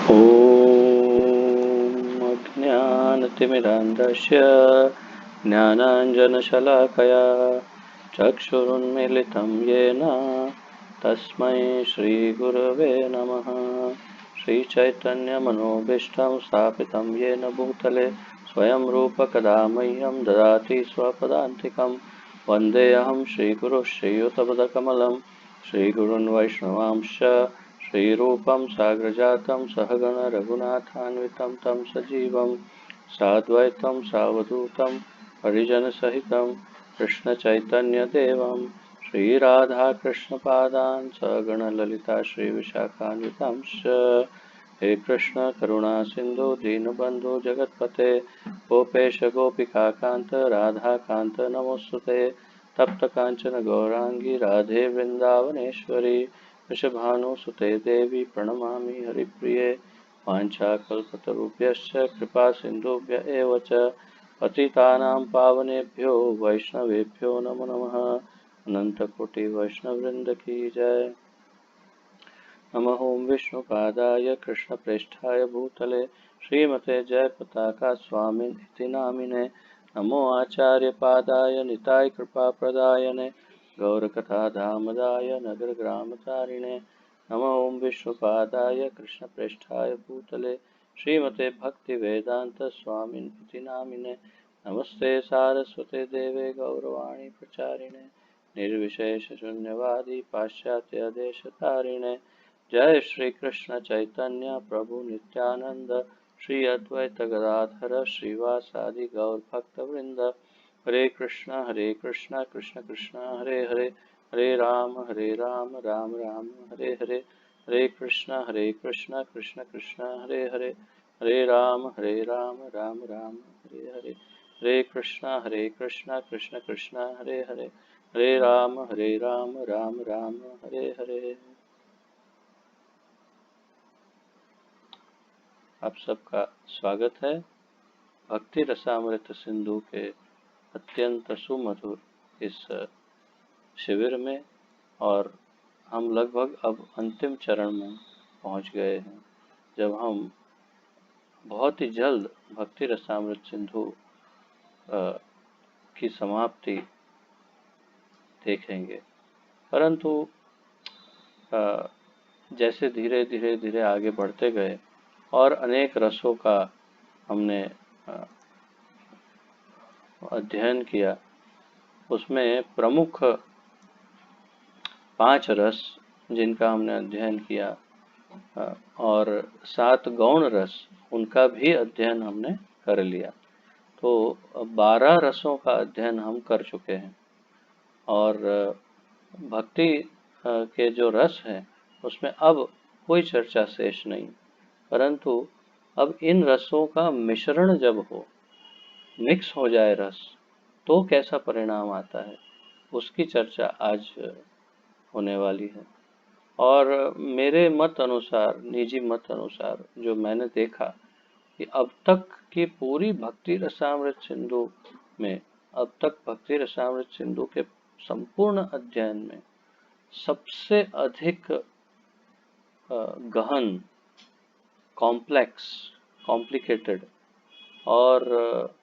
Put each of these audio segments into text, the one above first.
ॐ अज्ञानतिमिरान्धस्य ज्ञानाञ्जनशलाकया चक्षुरुन्मीलितं येन तस्मै श्रीगुरवे नमः। श्रीचैतन्यमनोभीष्टं स्थापितं येन भूतले स्वयं रूपकदा मह्यं ददाति स्वपदान्तिकं। वन्देऽहं श्रीगुरुः श्रीयुतपदकमलं श्रीगुरून् वैष्णवांश्च श्रीरूपं साग्रजातं सहगण रघुनाथान्वितं तं सजीवं साद्वैतं सावधूतं परिजनसहितं कृष्णचैतन्यदेवं श्रीराधाकृष्णपादान् सगणललिता श्रीविशाखान्वितांश्च। हे कृष्ण करुणा सिन्धु दीनबन्धु जगत्पते गोपेश गोपिकान्त राधाकान्त नमोऽस्तुते। तप्त कांचन गौरांगी राधे वृंदावनेश्वरी वृषभानुसुते देवी प्रणमामि हरिप्रिये। वाञ्छाकल्पतरुभ्यश्च कृपा सिन्धुभ्य एव च पतितानां पावनेभ्यो वैष्णवेभ्यो नमो नमः। अनन्तकोटि वैष्णववृन्द की जय। नमः ओं विष्णुपादाय कृष्णप्रेष्ठाय भूतले श्रीमते जयपताका स्वामिनिति नामिने। नमो आचार्यपादाय निताय कृपाप्रदायने गौरकथाधामदाय नगरग्रामतारिणे। नमः ओं विष्णुपादाय कृष्णप्रेष्ठाय भूतले श्रीमते भक्तिवेदांत स्वामिनिति नामिने। नमस्ते सारस्वते देवे गौरवाणी प्रचारिणे निर्विशेषशून्यवादी पाश्चात्यदेशतारिणे। जय श्री कृष्ण चैतन्य प्रभु नित्यानंद श्री अद्वैत गदाधर श्रीवासादि गौर भक्तवृंद। हरे कृष्ण कृष्ण कृष्ण हरे हरे हरे राम राम राम हरे हरे। हरे कृष्ण कृष्ण कृष्ण हरे हरे हरे राम राम राम हरे हरे। हरे कृष्ण कृष्ण कृष्ण हरे हरे हरे राम राम राम हरे हरे। आप सबका स्वागत है भक्ति रसामृत सिंधु के अत्यंत सुमधुर इस शिविर में। और हम लगभग अब अंतिम चरण में पहुंच गए हैं, जब हम बहुत ही जल्द भक्ति रसामृत सिंधु की समाप्ति देखेंगे। परंतु जैसे धीरे धीरे आगे बढ़ते गए और अनेक रसों का हमने अध्ययन किया, उसमें प्रमुख 5 रस जिनका हमने अध्ययन किया और 7 गौण रस उनका भी अध्ययन हमने कर लिया। तो 12 रसों का अध्ययन हम कर चुके हैं। और भक्ति के जो रस हैं उसमें अब कोई चर्चा शेष नहीं, परंतु अब इन रसों का मिश्रण जब हो, मिक्स हो जाए रस, तो कैसा परिणाम आता है उसकी चर्चा आज होने वाली है। और मेरे मत अनुसार, निजी मत अनुसार, जो मैंने देखा कि अब तक की पूरी भक्ति रसामृत सिंधु में, अब तक भक्ति रसामृत सिंधु के संपूर्ण अध्ययन में सबसे अधिक गहन, कॉम्प्लेक्स, कॉम्प्लिकेटेड और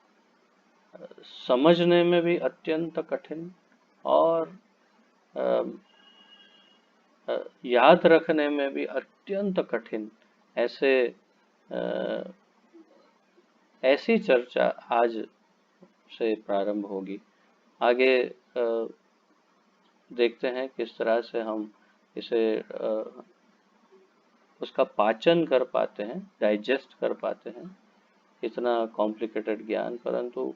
समझने में भी अत्यंत कठिन और याद रखने में भी अत्यंत कठिन ऐसी चर्चा आज से प्रारंभ होगी। आगे देखते हैं किस तरह से हम इसे उसका पाचन कर पाते हैं, डाइजेस्ट कर पाते हैं इतना कॉम्प्लिकेटेड ज्ञान। परंतु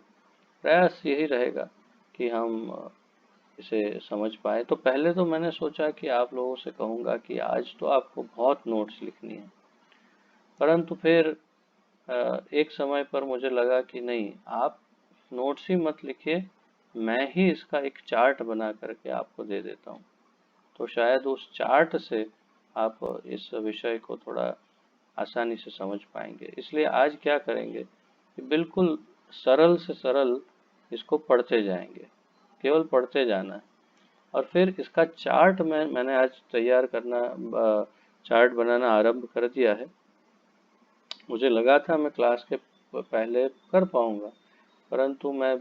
प्रयास यही रहेगा कि हम इसे समझ पाए। तो पहले तो मैंने सोचा कि आप लोगों से कहूँगा कि आज तो आपको बहुत नोट्स लिखनी है, परंतु फिर एक समय पर मुझे लगा कि नहीं, आप नोट्स ही मत लिखिए, मैं ही इसका एक चार्ट बना करके आपको दे देता हूँ। तो शायद उस चार्ट से आप इस विषय को थोड़ा आसानी से समझ पाएंगे। इसलिए आज क्या करेंगे कि बिल्कुल सरल से सरल इसको पढ़ते जाएंगे, केवल पढ़ते जाना है। और फिर इसका चार्ट मैंने आज तैयार करना, चार्ट बनाना आरंभ कर दिया है। मुझे लगा था मैं क्लास के पहले कर पाऊंगा, परंतु मैं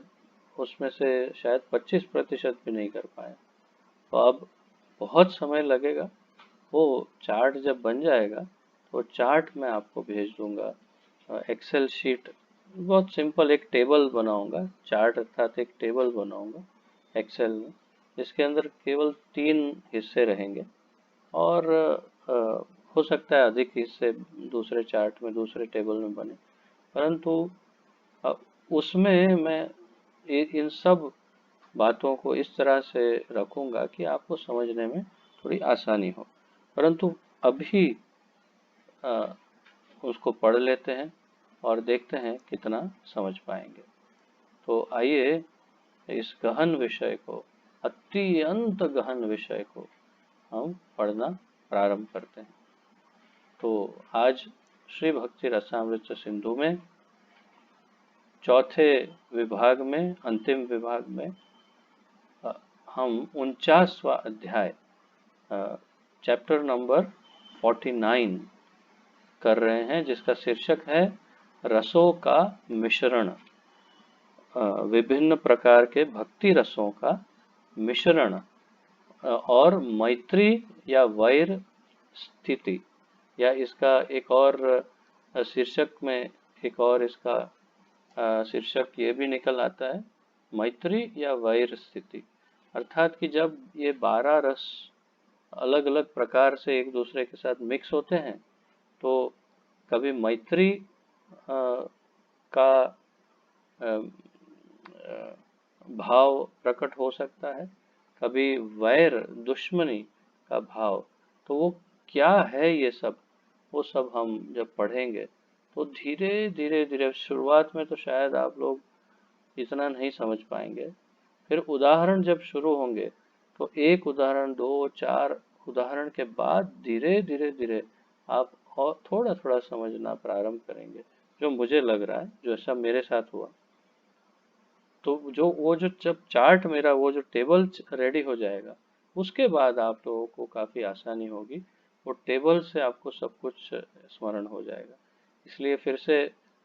उसमें से शायद 25% भी नहीं कर पाया। तो अब बहुत समय लगेगा। वो चार्ट जब बन जाएगा तो चार्ट मैं आपको भेज दूंगा। एक्सेल शीट, बहुत सिंपल एक टेबल बनाऊंगा, चार्ट अर्थात एक टेबल बनाऊंगा एक्सेल में, जिसके अंदर केवल 3 हिस्से रहेंगे। और हो सकता है अधिक हिस्से दूसरे चार्ट में, दूसरे टेबल में बने, परंतु अ, उसमें मैं इन सब बातों को इस तरह से रखूंगा कि आपको समझने में थोड़ी आसानी हो। परंतु अभी अ, उसको पढ़ लेते हैं और देखते हैं कितना समझ पाएंगे। तो आइए इस गहन विषय को, अत्यंत गहन विषय को हम पढ़ना प्रारंभ करते हैं। तो आज श्री भक्ति रसामृत सिंधु में चौथे विभाग में, अंतिम विभाग में हम 49वां अध्याय, चैप्टर नंबर 49 कर रहे हैं, जिसका शीर्षक है रसों का मिश्रण। विभिन्न प्रकार के भक्ति रसों का मिश्रण और मैत्री या वैर स्थिति, या इसका एक और शीर्षक में एक और इसका शीर्षक ये भी निकल आता है, मैत्री या वैर स्थिति। अर्थात कि जब ये 12 रस अलग अलग प्रकार से एक दूसरे के साथ मिक्स होते हैं, तो कभी मैत्री का भाव प्रकट हो सकता है, कभी वैर, दुश्मनी का भाव। तो वो क्या है ये सब, वो सब हम जब पढ़ेंगे तो धीरे धीरे धीरे, शुरुआत में तो शायद आप लोग इतना नहीं समझ पाएंगे, फिर उदाहरण जब शुरू होंगे तो एक उदाहरण, 2, 4 उदाहरण के बाद धीरे धीरे धीरे आप और थोड़ा थोड़ा समझना प्रारंभ करेंगे, जो मुझे लग रहा है, जो ऐसा मेरे साथ हुआ। तो जो जब चार्ट मेरा, वो जो टेबल रेडी हो जाएगा, उसके बाद आप लोगों को काफ़ी आसानी होगी। वो टेबल से आपको सब कुछ स्मरण हो जाएगा। इसलिए फिर से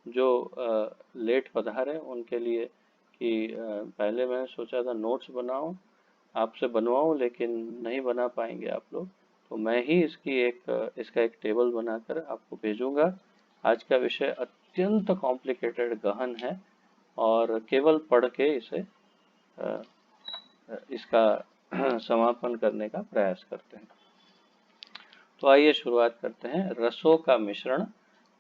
जो लेट पधारे उनके लिए, कि पहले मैंने सोचा था नोट्स बनाऊं, आपसे बनवाऊं, लेकिन नहीं बना पाएंगे आप लोग, तो मैं ही इसका एक टेबल बनाकर आपको भेजूंगा। आज का विषय अत्यंत कॉम्प्लिकेटेड, गहन है, और केवल पढ़ के इसे इसका समापन करने का प्रयास करते हैं। तो आइए शुरुआत करते हैं। रसों का मिश्रण,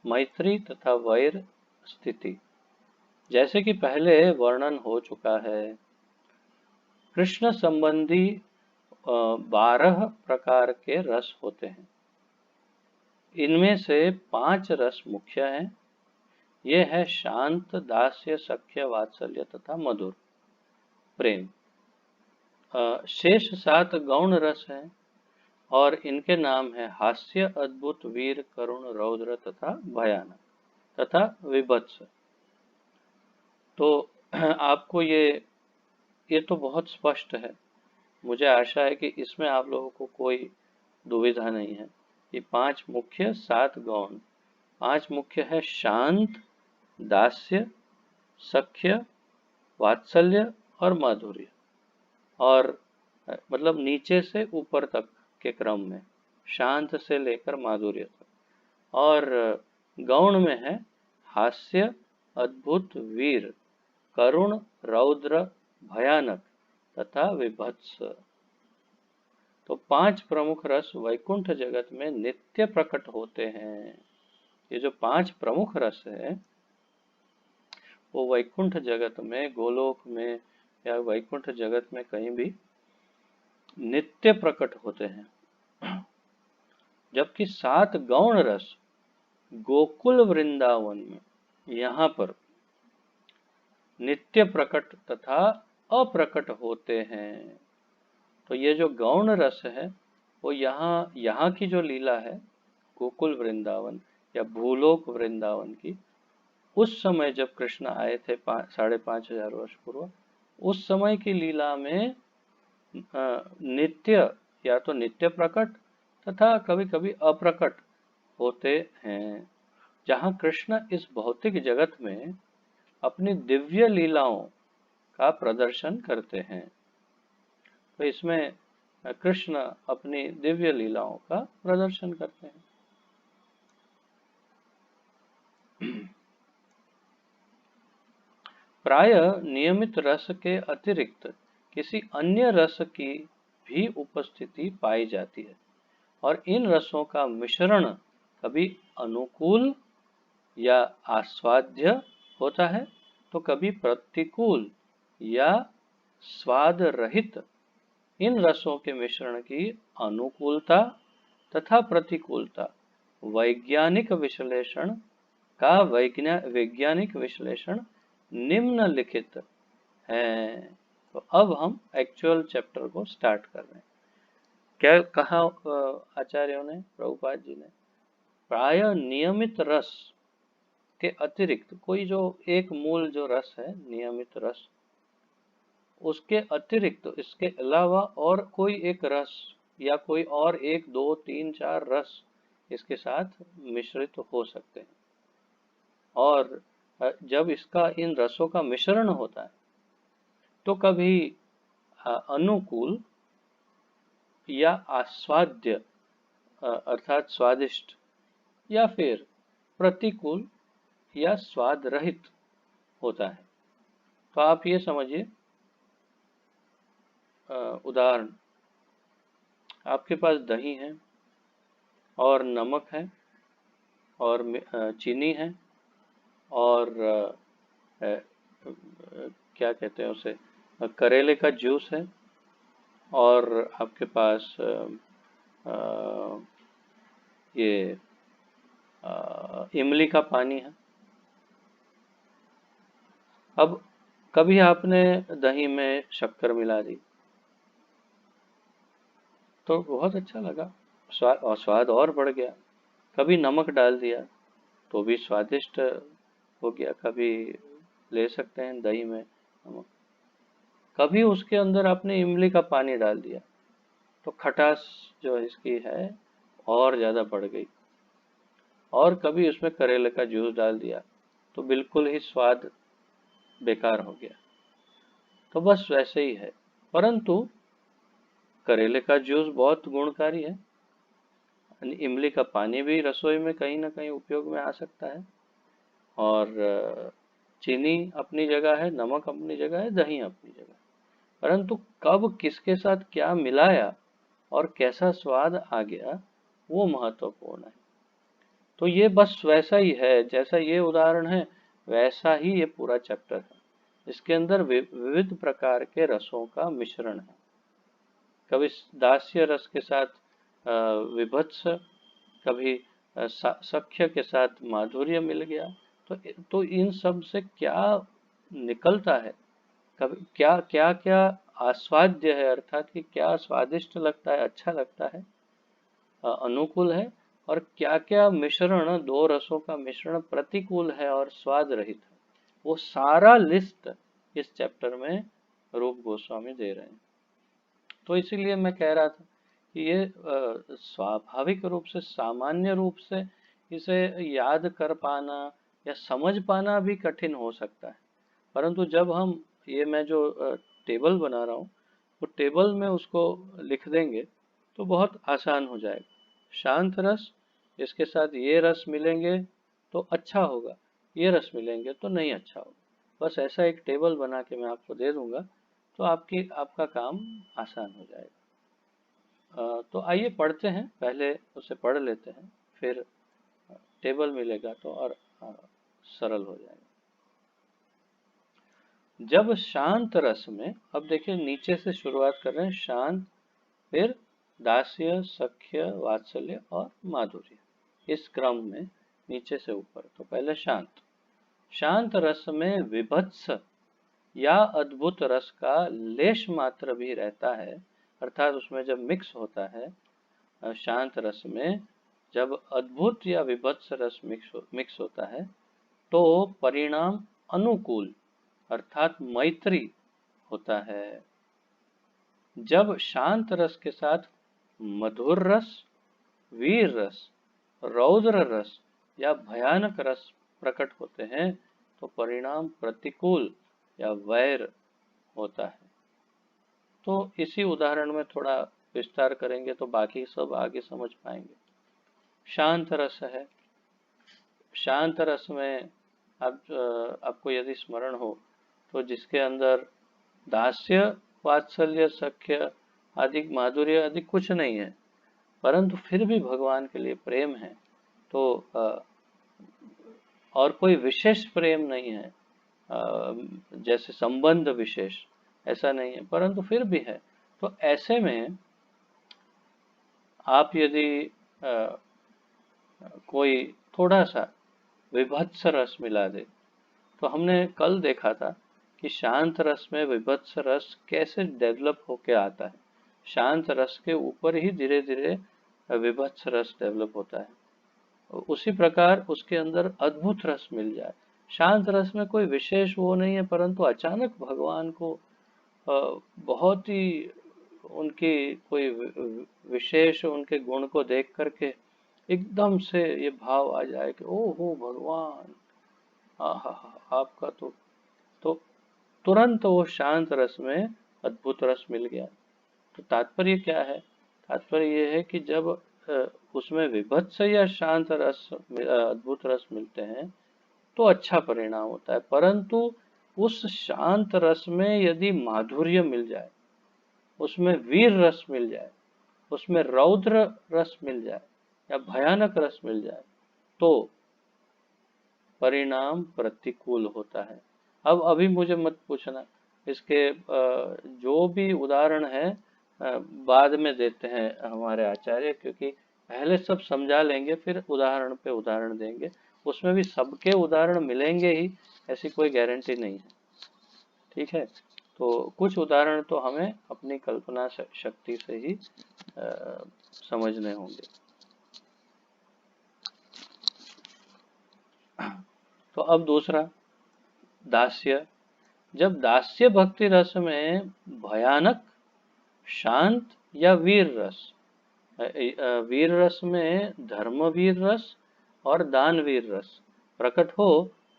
मैत्री तथा वैर स्थिति। जैसे कि पहले वर्णन हो चुका है, कृष्ण संबंधी 12 प्रकार के रस होते हैं। इनमें से 5 रस मुख्य हैं। ये है शांत, दास्य, सख्य, वात्सल्य तथा मधुर प्रेम। शेष 7 गौण रस हैं, और इनके नाम है हास्य, अद्भुत, वीर, करुण, रौद्र तथा भयानक तथा विभत्स। तो आपको ये तो बहुत स्पष्ट है। मुझे आशा है कि इसमें आप लोगों को कोई दुविधा नहीं है। ये 5 मुख्य, 7 गौण। 5 मुख्य है शांत, दास्य, सख्य, वात्सल्य और माधुर्य। और मतलब नीचे से ऊपर तक के क्रम में, शांत से लेकर माधुर्य तक। और गौण में है हास्य, अद्भुत, वीर, करुण, रौद्र, भयानक तथा विभत्स। तो 5 प्रमुख रस वैकुंठ जगत में नित्य प्रकट होते हैं। ये जो 5 प्रमुख रस है, वो वैकुंठ जगत में, गोलोक में या वैकुंठ जगत में कहीं भी नित्य प्रकट होते हैं। जबकि 7 गौण रस गोकुल वृंदावन में, यहाँ पर नित्य प्रकट तथा अप्रकट होते हैं। तो ये जो गौण रस है, वो यहाँ की जो लीला है, गोकुल वृंदावन या भूलोक वृंदावन की, उस समय जब कृष्ण आए थे 5,500 वर्ष पूर्व, उस समय की लीला में नित्य, या तो नित्य प्रकट तथा कभी कभी अप्रकट होते हैं। जहाँ कृष्ण इस भौतिक जगत में अपनी दिव्य लीलाओं का प्रदर्शन करते हैं। तो इसमें कृष्ण अपनी दिव्य लीलाओं का प्रदर्शन करते हैं। प्राय नियमित रस के अतिरिक्त किसी अन्य रस की भी उपस्थिति पाई जाती है और इन रसों का मिश्रण कभी अनुकूल या आस्वाद्य होता है तो कभी प्रतिकूल या स्वाद रहित। इन रसों के मिश्रण की अनुकूलता तथा प्रतिकूलता वैज्ञानिक विश्लेषण वैज्ञानिक विश्लेषण निम्नलिखित है। तो अब हम एक्चुअल चैप्टर को स्टार्ट कर रहे हैं। क्या कहा आचार्यों ने, प्रभुपाद जी ने, प्राय नियमित रस के अतिरिक्त कोई जो एक मूल जो रस है नियमित रस, उसके अतिरिक्त इसके अलावा और कोई एक रस या कोई और एक दो तीन चार रस इसके साथ मिश्रित हो सकते हैं। और जब इसका इन रसों का मिश्रण होता है तो कभी अनुकूल या आस्वाद्य अर्थात स्वादिष्ट या फिर प्रतिकूल या स्वाद रहित होता है। तो आप ये समझिए, उदाहरण, आपके पास दही है और नमक है और चीनी है और क्या कहते हैं उसे, करेले का जूस है और आपके पास ये इमली का पानी है। अब कभी आपने दही में शक्कर मिला दी तो बहुत अच्छा लगा, स्वाद और बढ़ गया। कभी नमक डाल दिया तो भी स्वादिष्ट हो गया। कभी ले सकते हैं दही में नमक। कभी उसके अंदर आपने इमली का पानी डाल दिया तो खटास जो इसकी है और ज़्यादा बढ़ गई। और कभी उसमें करेले का जूस डाल दिया तो बिल्कुल ही स्वाद बेकार हो गया। तो बस वैसे ही है, परंतु करेले का जूस बहुत गुणकारी है। इमली का पानी भी रसोई में कहीं ना कहीं उपयोग में आ सकता है। और चीनी अपनी जगह है, नमक अपनी जगह है, दही अपनी जगह है। परंतु कब किसके साथ क्या मिलाया और कैसा स्वाद आ गया वो महत्वपूर्ण है। तो ये बस वैसा ही है, जैसा ये उदाहरण है वैसा ही ये पूरा चैप्टर है। इसके अंदर विविध प्रकार के रसों का मिश्रण है। कभी दास्य रस के साथ विभत्स, कभी सख्य के साथ माधुर्य मिल गया। तो इन सब से क्या निकलता है, कभी क्या क्या क्या आस्वाद्य है, अर्थात कि क्या स्वादिष्ट लगता है, अच्छा लगता है, अनुकूल है, और क्या क्या मिश्रण, दो रसों का मिश्रण प्रतिकूल है और स्वाद रहित है, वो सारा लिस्ट इस चैप्टर में रूप गोस्वामी दे रहे हैं। तो इसीलिए मैं कह रहा था कि ये स्वाभाविक रूप से, सामान्य रूप से इसे याद कर पाना या समझ पाना भी कठिन हो सकता है। परंतु जब हम ये मैं जो टेबल बना रहा हूँ वो टेबल में उसको लिख देंगे तो बहुत आसान हो जाएगा। शांत रस, इसके साथ ये रस मिलेंगे तो अच्छा होगा, ये रस मिलेंगे तो नहीं अच्छा होगा। बस ऐसा एक टेबल बना के मैं आपको दे दूंगा तो आपका काम आसान हो जाएगा। तो आइए पढ़ते हैं, पहले उसे पढ़ लेते हैं, फिर टेबल मिलेगा तो और सरल हो जाएगा। जब शांत रस में, अब देखिए नीचे से शुरुआत कर रहे हैं, शांत, फिर दास्य, सख्य, वात्सल्य और माधुर्य, इस क्रम में नीचे से ऊपर। तो पहले शांत। शांत रस में विभत्स या अद्भुत रस का लेश मात्र भी रहता है, अर्थात उसमें जब मिक्स होता है शांत रस में, जब अद्भुत या विभत्स रस मिक्स होता है तो परिणाम अनुकूल अर्थात मैत्री होता है। जब शांत रस के साथ मधुर रस, वीर रस, रौद्र रस या भयानक रस प्रकट होते हैं तो परिणाम प्रतिकूल या वैर होता है। तो इसी उदाहरण में थोड़ा विस्तार करेंगे तो बाकी सब आगे समझ पाएंगे। शांत रस है। शांत रस में आपको यदि स्मरण हो तो जिसके अंदर दास्य, वात्सल्य, सख्य आदि माधुर्य आदि कुछ नहीं है, परंतु फिर भी भगवान के लिए प्रेम है। तो और कोई विशेष प्रेम नहीं है, जैसे संबंध विशेष ऐसा नहीं है, परंतु फिर भी है। तो ऐसे में आप यदि कोई थोड़ा सा विभत्स रस मिला दे, तो हमने कल देखा था कि शांत रस में विभत्स रस कैसे डेवलप होके आता है। शांत रस के ऊपर ही धीरे धीरे विभत्स रस डेवलप होता है। उसी प्रकार उसके अंदर अद्भुत रस मिल जाए। शांत रस में कोई विशेष वो नहीं है, परंतु अचानक भगवान को बहुत ही उनकी कोई विशेष उनके गुण को देख करके एकदम से ये भाव आ जाए कि ओ हो भगवान, आहा आपका तो तुरंत वो शांत रस में अद्भुत रस मिल गया। तो तात्पर्य क्या है? तात्पर्य ये है कि जब उसमें विभत्स या शांत रस अद्भुत रस मिलते हैं तो अच्छा परिणाम होता है, परंतु उस शांत रस में यदि माधुर्य मिल जाए, उसमें वीर रस मिल जाए, उसमें रौद्र रस मिल जाए या भयानक रस मिल जाए तो परिणाम प्रतिकूल होता है। अब अभी मुझे मत पूछना, इसके जो भी उदाहरण है बाद में देते हैं हमारे आचार्य, क्योंकि पहले सब समझा लेंगे फिर उदाहरण पे उदाहरण देंगे। उसमें भी सबके उदाहरण मिलेंगे ही ऐसी कोई गारंटी नहीं है। ठीक है, तो कुछ उदाहरण तो हमें अपनी कल्पना शक्ति से ही समझने होंगे। तो अब दूसरा, दास्य। जब दास्य भक्ति रस में भयानक, शांत या वीर रस, वीर रस में धर्मवीर रस और दानवीर रस प्रकट हो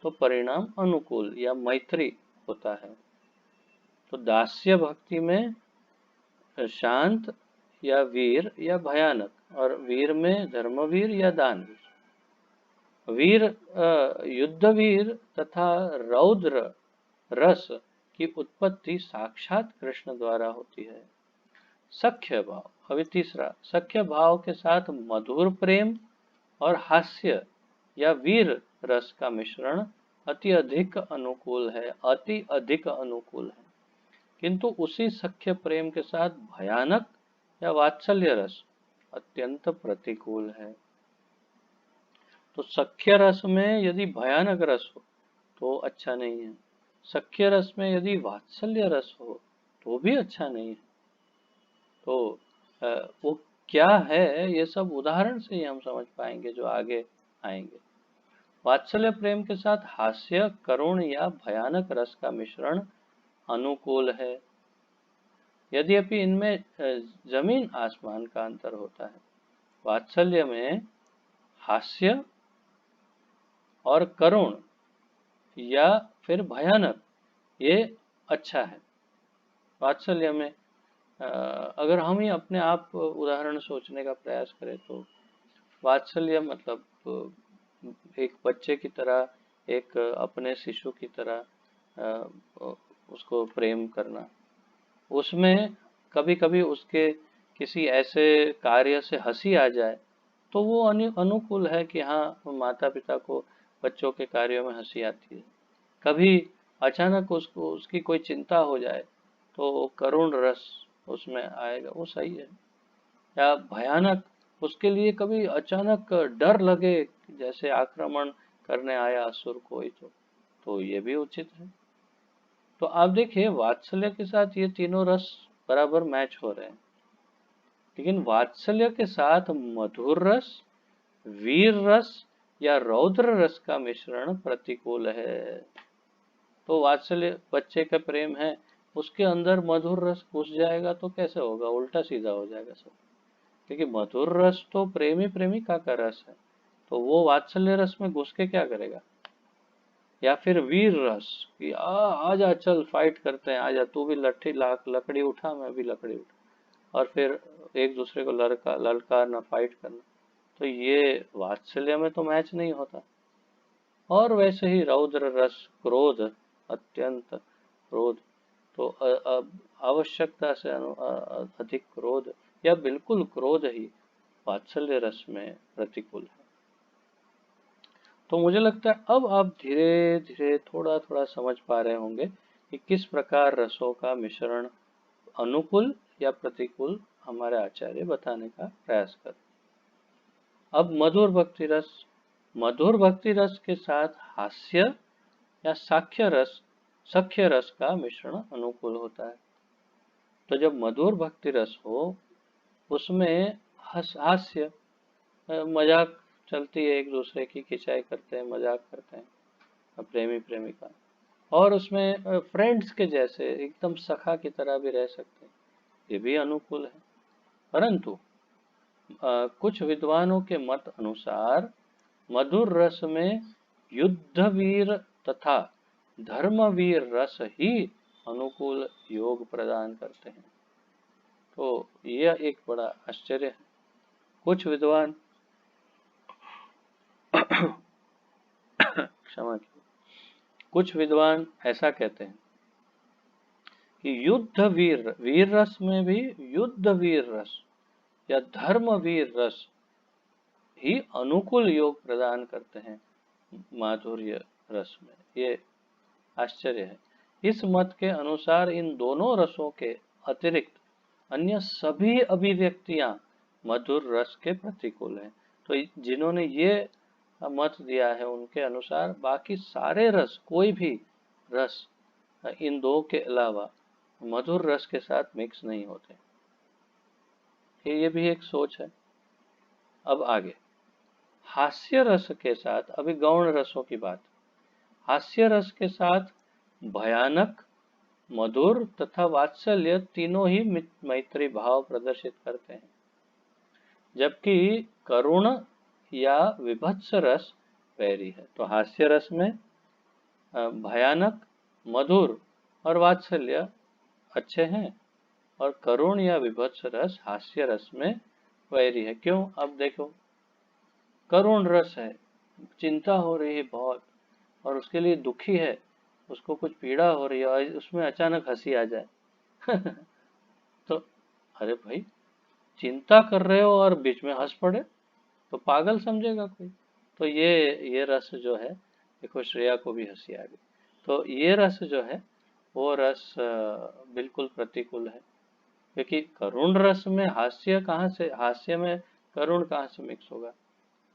तो परिणाम अनुकूल या मैत्री होता है। तो दास्य भक्ति में शांत या वीर या भयानक, और वीर में धर्मवीर या दानवीर। वीर युद्धवीर तथा रौद्र रस की उत्पत्ति साक्षात कृष्ण द्वारा होती है। सख्य भाव, अभी तीसरा, सख्य भाव के साथ मधुर प्रेम और हास्य या वीर रस का मिश्रण अति अधिक अनुकूल है, अति अधिक अनुकूल है। किंतु उसी सख्य प्रेम के साथ भयानक या वात्सल्य रस अत्यंत प्रतिकूल है। तो सख्य रस में यदि भयानक रस हो तो अच्छा नहीं है, सख्य रस में यदि वात्सल्य रस हो तो भी अच्छा नहीं है। तो वो क्या है, ये सब उदाहरण से ही हम समझ पाएंगे जो आगे आएंगे। वात्सल्य प्रेम के साथ हास्य, करुण या भयानक रस का मिश्रण अनुकूल है, यद्यपि इनमें जमीन आसमान का अंतर होता है। वात्सल्य में हास्य और करुण या फिर भयानक ये अच्छा है। वात्सल्य में अगर हम ही अपने आप उदाहरण सोचने का प्रयास करें तो वात्सल्य मतलब एक बच्चे की तरह, एक अपने शिशु की तरह उसको प्रेम करना। उसमें कभी कभी उसके किसी ऐसे कार्य से हंसी आ जाए तो वो अनुकूल है कि हाँ, माता पिता को बच्चों के कार्यों में हंसी आती है। कभी अचानक उसको उसकी कोई चिंता हो जाए तो करुण रस उसमें आएगा, वो सही है। या भयानक, उसके लिए कभी अचानक डर लगे जैसे आक्रमण करने आया असुर कोई, तो ये भी उचित है। तो आप देखिए वात्सल्य के साथ ये तीनों रस बराबर मैच हो रहे हैं, लेकिन वात्सल्य के साथ मधुर रस, वीर रस या रौद्र रस का मिश्रण प्रतिकूल है। तो वात्सल्य बच्चे का प्रेम है, उसके अंदर मधुर रस घुस जाएगा तो कैसे होगा, उल्टा सीधा हो जाएगा सब। क्योंकि मधुर रस तो प्रेमी प्रेमिका का रस है, तो वो वात्सल्य रस में घुस के क्या करेगा? या फिर वीर रस कि आजा चल फाइट करते हैं, आजा तू भी लट्ठी लकड़ी उठा, मैं भी लकड़ी उठा, और फिर एक दूसरे को ललकारना, फाइट करना। तो ये वात्सल्य में तो मैच नहीं होता। और वैसे ही रौद्र रस, क्रोध, अत्यंत क्रोध, तो आवश्यकता से अधिक क्रोध या बिल्कुल क्रोध ही वात्सल्य रस में प्रतिकूल है। तो मुझे लगता है अब आप धीरे धीरे थोड़ा थोड़ा समझ पा रहे होंगे कि किस प्रकार रसों का मिश्रण अनुकूल या प्रतिकूल हमारे आचार्य बताने का प्रयास कर। अब मधुर भक्ति रस के साथ हास्य या सख्य रस का मिश्रण अनुकूल होता है। तो जब मधुर भक्ति रस हो उसमें हास्य, मजाक चलती है, एक दूसरे की खिंचाई करते हैं, मजाक करते हैं प्रेमी प्रेमिका, और उसमें फ्रेंड्स के जैसे एकदम सखा की तरह भी रह सकते हैं, ये भी अनुकूल है। परंतु कुछ विद्वानों के मत अनुसार मधुर रस में युद्धवीर तथा धर्मवीर रस ही अनुकूल योग प्रदान करते हैं। तो यह एक बड़ा आश्चर्य है। कुछ विद्वान क्षमा कीजिए, कुछ विद्वान ऐसा कहते हैं कि वीर रस में भी युद्धवीर रस या धर्मवीर रस ही अनुकूल योग प्रदान करते हैं माधुर्य रस में। ये आश्चर्य है। इस मत के अनुसार इन दोनों रसों के अतिरिक्त अन्य सभी अभिव्यक्तियां मधुर रस के प्रतिकूल हैं। तो जिन्होंने ये मत दिया है उनके अनुसार बाकी सारे रस, कोई भी रस इन दो के अलावा मधुर रस के साथ मिक्स नहीं होते। ये भी एक सोच है। अब आगे हास्य रस के साथ, अभी गौण रसों की बात, हास्य रस के साथ भयानक, मधुर तथा वात्सल्य तीनों ही मैत्री भाव प्रदर्शित करते हैं, जबकि करुण या विभत्स रस वैरी है। तो हास्य रस में भयानक, मधुर और वात्सल्य अच्छे हैं, और करुण या विभत्स रस हास्य रस में वैरी है। क्यों? अब देखो, करुण रस है, चिंता हो रही है बहुत और उसके लिए दुखी है, उसको कुछ पीड़ा हो रही है और उसमें अचानक हंसी आ जाए तो अरे भाई, चिंता कर रहे हो और बीच में हंस पड़े तो पागल समझेगा कोई। तो ये रस जो है, देखो श्रेया को भी हंसी आ गई। तो ये रस जो है वो रस बिल्कुल प्रतिकूल है, क्योंकि करुण रस में हास्य में करुण कहाँ से मिक्स होगा।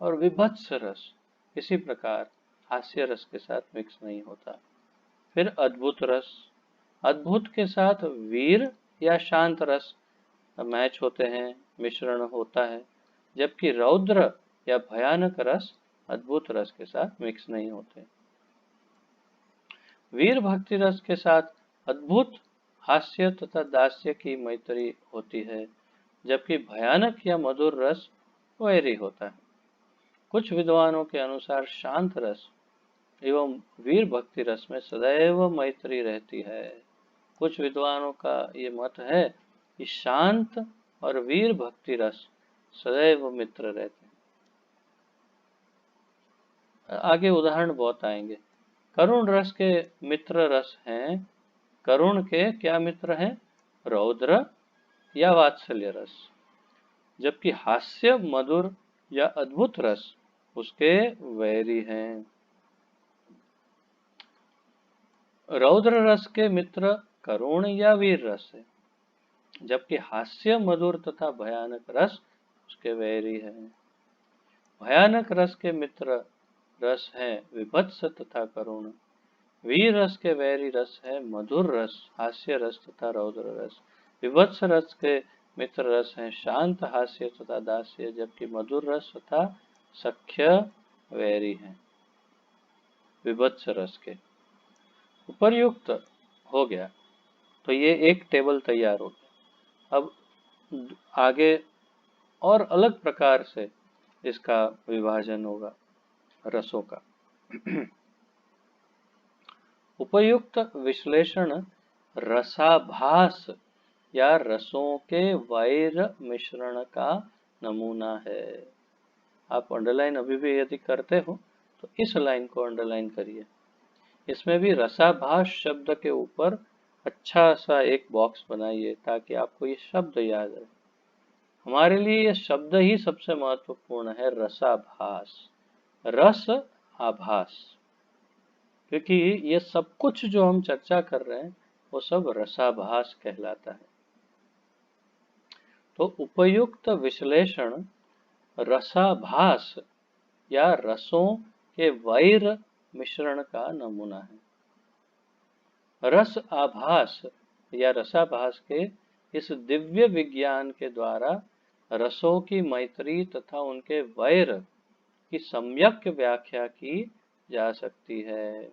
और विभत्स रस इसी प्रकार हास्य रस के साथ मिक्स नहीं होता। फिर अद्भुत रस, अद्भुत के साथ वीर या शांत रस मैच होते हैं, मिश्रण होता है, जबकि रौद्र या भयानक रस अद्भुत रस के साथ मिक्स नहीं होते। वीर भक्ति रस के साथ अद्भुत हास्य तथा दास्य की मैत्री होती है, जबकि भयानक या मधुर रस वैरी होता है। कुछ विद्वानों के अनुसार शांत रस एवं वीर भक्ति रस में सदैव मैत्री रहती है। कुछ विद्वानों का ये मत है कि शांत और वीर भक्ति रस सदैव मित्र रहते हैं। आगे उदाहरण बहुत आएंगे। करुण रस के मित्र रस हैं, करुण के क्या मित्र हैं? रौद्र या वात्सल्य रस, जबकि हास्य, मधुर या अद्भुत रस उसके वैरी हैं। रौद्र रस के मित्र करुण या वीर रस है, जबकि हास्य, मधुर तथा भयानक रस उसके वैरी है। भयानक रस के मित्र रस है विभत्स तथा करुण। वीर रस के वैरी रस है मधुर रस, हास्य रस तथा रौद्र रस। विभत्स रस के मित्र रस हैं शांत, हास्य तथा दास्य, जबकि मधुर रस तथा सख्य वैरी हैं विभत्स रस के। उपर्युक्त हो गया, तो ये एक टेबल तैयार हो गया। अब आगे और अलग प्रकार से इसका विभाजन होगा रसों का। उपयुक्त विश्लेषण रसाभास या रसों के वैर मिश्रण का नमूना है। आप अंडरलाइन अभी भी यदि करते हो तो इस लाइन को अंडरलाइन करिए। इसमें भी रसाभास शब्द के ऊपर अच्छा सा एक बॉक्स बनाइए ताकि आपको ये शब्द याद रहे। हमारे लिए ये शब्द ही सबसे महत्वपूर्ण है, रसाभास, रस आभास, क्योंकि ये सब कुछ जो हम चर्चा कर रहे हैं वो सब रसाभास कहलाता है। तो उपयुक्त विश्लेषण रसाभास या रसों के वैर मिश्रण का नमूना है। रस आभास या रसाभास के इस दिव्य विज्ञान के द्वारा रसों की मैत्री तथा उनके वैर की सम्यक व्याख्या की जा सकती है।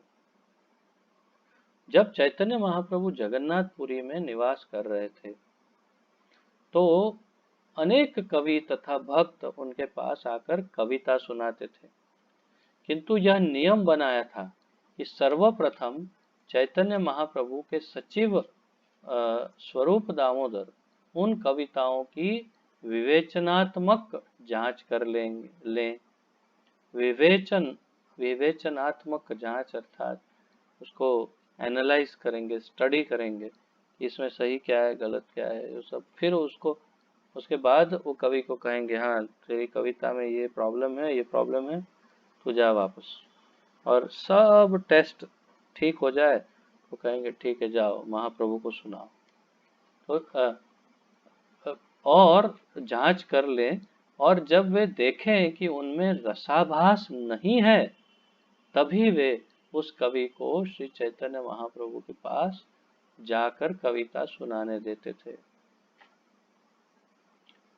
जब चैतन्य महाप्रभु जगन्नाथपुरी में निवास कर रहे थे तो अनेक कवि तथा भक्त उनके पास आकर कविता सुनाते थे, किंतु यह नियम बनाया था कि सर्वप्रथम चैतन्य महाप्रभु के सचिव स्वरूप दामोदर उन कविताओं की विवेचनात्मक जांच कर लें। विवेचनात्मक जांच अर्थात उसको एनालाइज करेंगे, स्टडी करेंगे, इसमें सही क्या है, गलत क्या है, वो सब। फिर उसके बाद वो कवि को कहेंगे हाँ तेरी कविता में ये प्रॉब्लम है, ये प्रॉब्लम है, तू जा वापस। और सब टेस्ट ठीक हो जाए तो कहेंगे ठीक है जाओ महाप्रभु को सुनाओ। तो और जांच कर लें, और जब वे देखें कि उनमें रसाभास नहीं है तभी वे उस कवि को श्री चैतन्य महाप्रभु के पास जाकर कविता सुनाने देते थे।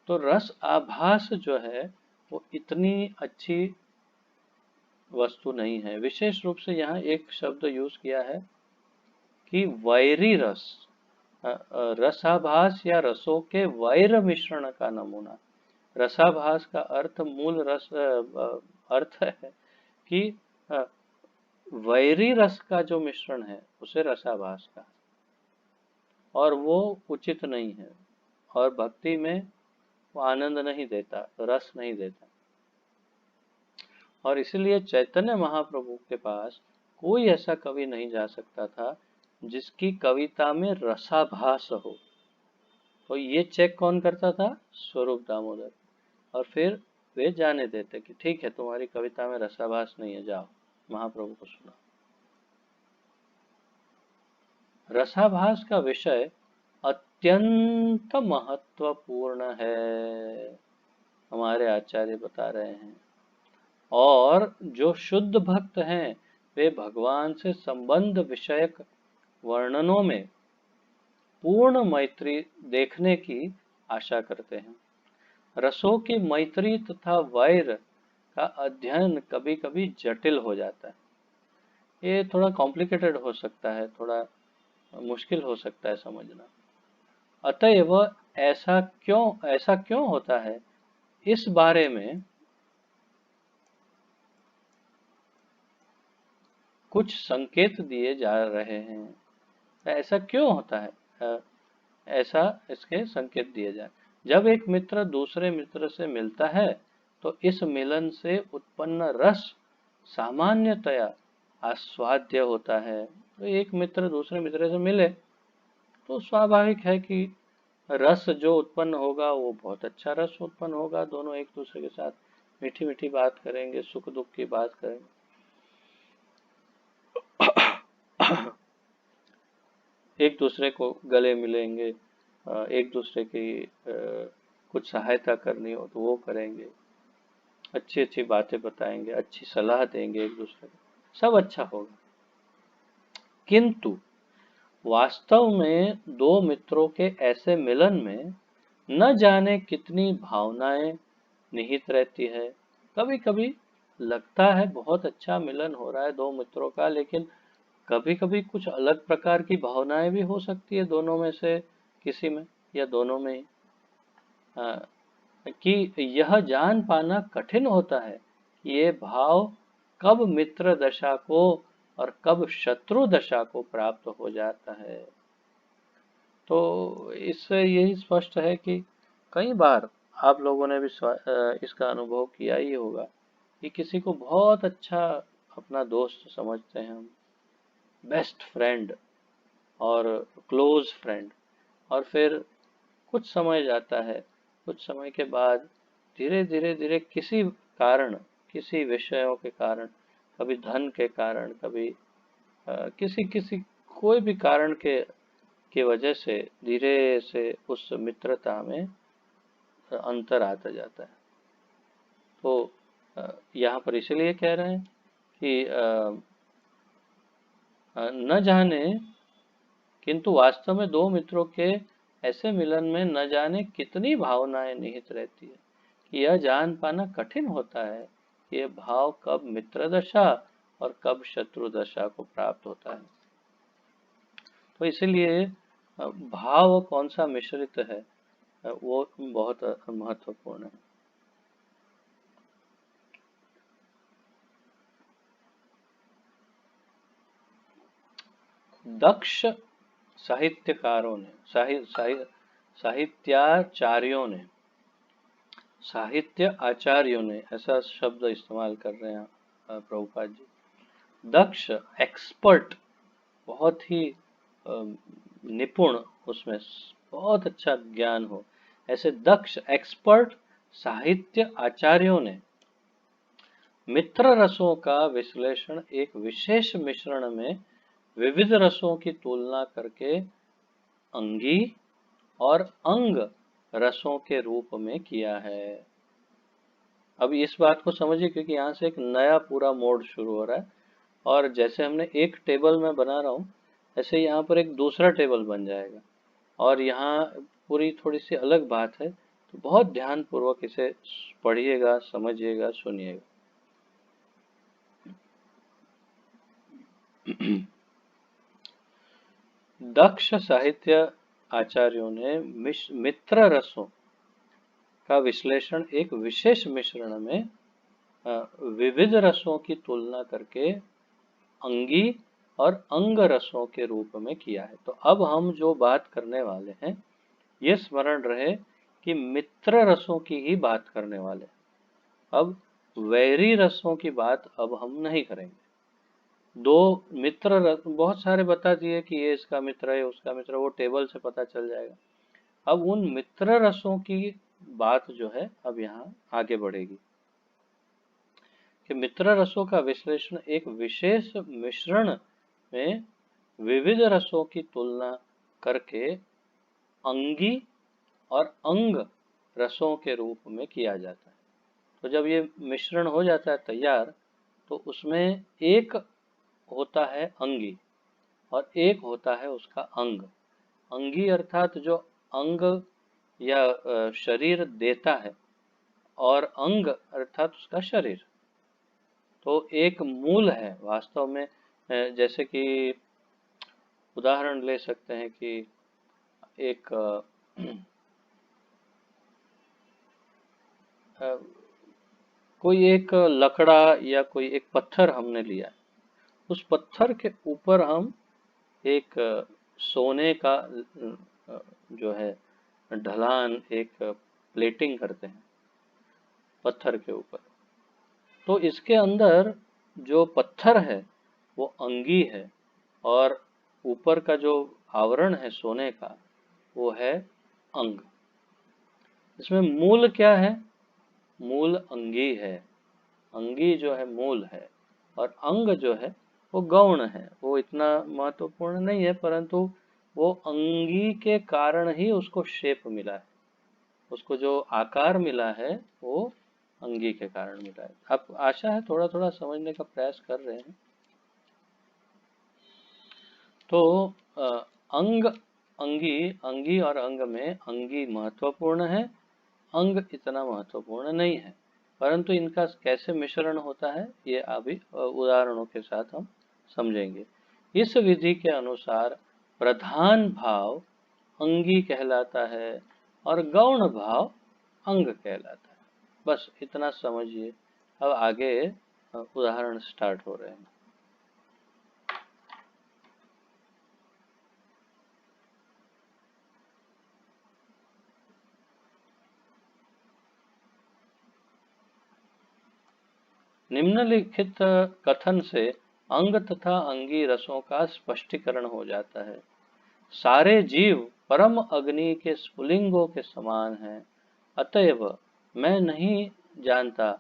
तो रस आभास जो है वो इतनी अच्छी वस्तु नहीं है। विशेष रूप से यहाँ एक शब्द यूज किया है कि वैरी रस, रसाभास या रसों के वैर मिश्रण का नमूना। रसाभास का अर्थ मूल रस अर्थ है कि वैरी रस का जो मिश्रण है उसे रसाभास का, और वो उचित नहीं है और भक्ति में वो आनंद नहीं देता, रस नहीं देता। और इसलिए चैतन्य महाप्रभु के पास कोई ऐसा कवि नहीं जा सकता था जिसकी कविता में रसाभास हो। तो ये चेक कौन करता था? स्वरूप दामोदर। और फिर वे जाने देते कि ठीक है तुम्हारी कविता में रसाभास नहीं है, जाओ महाप्रभु को सुनाओ। रसाभास का विषय अत्यंत महत्वपूर्ण है, हमारे आचार्य बता रहे हैं। और जो शुद्ध भक्त हैं वे भगवान से संबंध विषयक वर्णनों में पूर्ण मैत्री देखने की आशा करते हैं। रसों की मैत्री तथा वैर का अध्ययन कभी कभी जटिल हो जाता है, ये थोड़ा कॉम्प्लिकेटेड हो सकता है, थोड़ा मुश्किल हो सकता है समझना। अतएव ऐसा क्यों होता है, इस बारे में कुछ संकेत दिए जा रहे हैं। ऐसा क्यों होता है, ऐसा इसके संकेत दिए जाए। जब एक मित्र दूसरे मित्र से मिलता है तो इस मिलन से उत्पन्न रस सामान्यतया आस्वाद्य होता है। तो एक मित्र दूसरे मित्र से मिले तो स्वाभाविक है कि रस जो उत्पन्न होगा वो बहुत अच्छा रस उत्पन्न होगा। दोनों एक दूसरे के साथ मीठी मीठी बात करेंगे, सुख दुख की बात करेंगे। एक दूसरे को गले मिलेंगे, एक दूसरे की कुछ सहायता करनी हो तो वो करेंगे, अच्छी अच्छी बातें बताएंगे, अच्छी सलाह देंगे एक दूसरे को, सब अच्छा होगा। किंतु वास्तव में दो मित्रों के ऐसे मिलन में न जाने कितनी भावनाएं निहित रहती है। कभी कभी लगता है बहुत अच्छा मिलन हो रहा है दो मित्रों का, लेकिन कभी कभी कुछ अलग प्रकार की भावनाएं भी हो सकती है दोनों में से किसी में या दोनों में ही। कि यह जान पाना कठिन होता है कि ये भाव कब मित्र दशा को और कब शत्रु दशा को प्राप्त हो जाता है। तो इससे यही स्पष्ट है कि कई बार आप लोगों ने भी इसका अनुभव किया ही होगा कि किसी को बहुत अच्छा अपना दोस्त समझते हैं हम, बेस्ट फ्रेंड और क्लोज फ्रेंड, और फिर कुछ समय जाता है, कुछ समय के बाद धीरे धीरे धीरे किसी कारण, किसी विषयों के कारण, कभी धन के कारण, कभी किसी किसी कोई भी कारण के की वजह से धीरे से उस मित्रता में अंतर आता जाता है। तो यहाँ पर इसलिए कह रहे हैं कि न जाने, किंतु वास्तव में दो मित्रों के ऐसे मिलन में न जाने कितनी भावनाएं निहित रहती है कि यह जान पाना कठिन होता है कि यह भाव कब मित्र दशा और कब शत्रु दशा को प्राप्त होता है। तो इसलिए भाव कौन सा मिश्रित है वो बहुत महत्वपूर्ण है। दक्ष साहित्यकारों ने, साहित्याचार्यों ने, साहित्य आचार्यों ने, ऐसा शब्द इस्तेमाल कर रहे हैं प्रभुपाद जी। दक्ष, एक्सपर्ट, बहुत ही निपुण, उसमें बहुत अच्छा ज्ञान हो, ऐसे दक्ष एक्सपर्ट साहित्य आचार्यों ने मित्र रसों का विश्लेषण एक विशेष मिश्रण में विविध रसों की तुलना करके अंगी और अंग रसों के रूप में किया है। अब इस बात को समझिए, क्योंकि यहाँ से एक नया पूरा मोड शुरू हो रहा है, और जैसे हमने एक टेबल में बना रहा हूँ, ऐसे यहाँ पर एक दूसरा टेबल बन जाएगा, और यहाँ पूरी थोड़ी सी अलग बात है। तो बहुत ध्यान पूर्वक इसे पढ़िएगा, समझिएगा, सुनिएगा। दक्ष साहित्य आचार्यों ने मित्र रसों का विश्लेषण एक विशेष मिश्रण में विविध रसों की तुलना करके अंगी और अंग रसों के रूप में किया है। तो अब हम जो बात करने वाले हैं, ये स्मरण रहे कि मित्र रसों की ही बात करने वाले हैं। अब वैरी रसों की बात अब हम नहीं करेंगे। दो मित्र रस बहुत सारे बता दिए कि ये इसका मित्र है, उसका मित्र, वो टेबल से पता चल जाएगा। अब उन मित्र रसों की बात जो है अब यहाँ आगे बढ़ेगी कि मित्र रसों का विश्लेषण एक विशेष मिश्रण में विविध रसों की तुलना करके अंगी और अंग रसों के रूप में किया जाता है। तो जब ये मिश्रण हो जाता है तैयार, तो उसमें एक होता है अंगी और एक होता है उसका अंग। अंगी अर्थात जो अंग या शरीर देता है, और अंग अर्थात उसका शरीर। तो एक मूल है वास्तव में, जैसे कि उदाहरण ले सकते हैं कि एक कोई एक लकड़ा या कोई एक पत्थर हमने लिया, उस पत्थर के ऊपर हम एक सोने का जो है ढलान, एक प्लेटिंग करते हैं पत्थर के ऊपर। तो इसके अंदर जो पत्थर है वो अंगी है, और ऊपर का जो आवरण है सोने का वो है अंग। इसमें मूल क्या है? मूल अंगी है। अंगी जो है मूल है, और अंग जो है वो गौण है। वो इतना महत्वपूर्ण नहीं है, परंतु वो अंगी के कारण ही उसको शेप मिला है, उसको जो आकार मिला है वो अंगी के कारण मिला है। आप आशा है थोड़ा थोड़ा समझने का प्रयास कर रहे हैं। तो अंग, अंगी, अंगी और अंग में अंगी महत्वपूर्ण है, अंग इतना महत्वपूर्ण नहीं है, परंतु इनका कैसे मिश्रण होता है ये अभी उदाहरणों के साथ हम समझेंगे। इस विधि के अनुसार प्रधान भाव अंगी कहलाता है और गौण भाव अंग कहलाता है। बस इतना समझिए। अब आगे उदाहरण स्टार्ट हो रहे हैं। निम्नलिखित कथन से अंग तथा अंगी रसों का स्पष्टीकरण हो जाता है। सारे जीव परम अग्नि के स्फुलिंगों के समान हैं। अतएव मैं नहीं जानता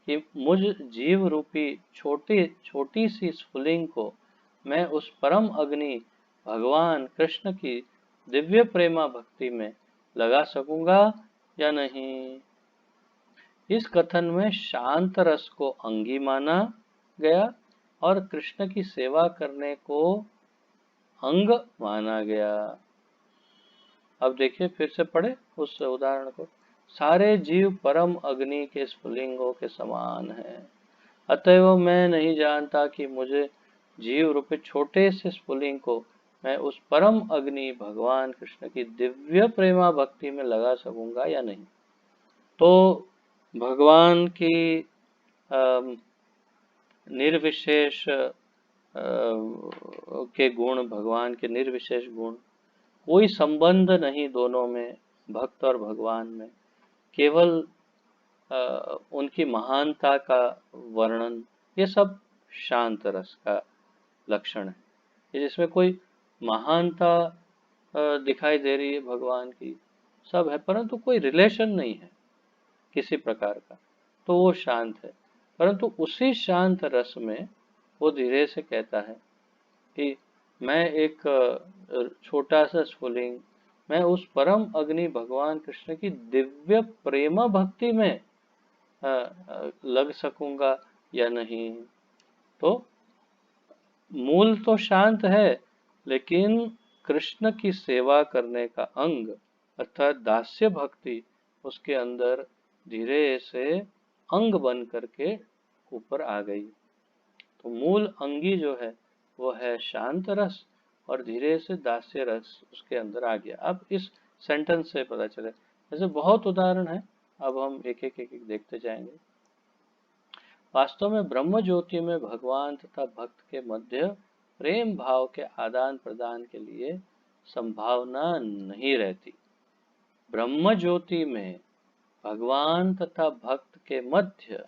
कि मुझ जीव रूपी छोटी छोटी सी स्फुलिंग को मैं उस परम अग्नि भगवान कृष्ण की दिव्य प्रेमा भक्ति में लगा सकूंगा या नहीं। इस कथन में शांत रस को अंगी माना गया और कृष्ण की सेवा करने को अंग माना गया। अब देखिए फिर से पढ़े उस उदाहरण को। सारे जीव परम अग्नि के स्फुलिंगों के समान हैं। अतएव मैं नहीं जानता कि मुझे जीव रूपी छोटे से स्फुलिंग को मैं उस परम अग्नि भगवान कृष्ण की दिव्य प्रेमा भक्ति में लगा सकूंगा या नहीं। तो भगवान की निर्विशेष के गुण, भगवान के निर्विशेष गुण, कोई संबंध नहीं दोनों में, भक्त और भगवान में, केवल उनकी महानता का वर्णन, ये सब शांत रस का लक्षण है। जिसमें कोई महानता दिखाई दे रही है भगवान की, सब है, परंतु कोई रिलेशन नहीं है किसी प्रकार का, तो वो शांत है। परंतु उसी शांत रस में वो धीरे से कहता है कि मैं एक छोटा सा स्फुलिंग, मैं उस परम अग्नि भगवान कृष्ण की दिव्य प्रेम भक्ति में लग सकूंगा या नहीं। तो मूल तो शांत है, लेकिन कृष्ण की सेवा करने का अंग अर्थात दास्य भक्ति उसके अंदर धीरे से अंग बन करके ऊपर आ गई। तो मूल अंगी जो है वो है शांत रस और धीरे से दास्य रस उसके अंदर आ गया। अब इस सेंटेंस से पता चले, ऐसे बहुत उदाहरण है, अब हम एक एक देखते जाएंगे। वास्तव में ब्रह्म ज्योति में भगवान तथा भक्त के मध्य प्रेम भाव के आदान प्रदान के लिए संभावना नहीं रहती। ब्रह्म ज्योति में भगवान तथा भक्त के मध्य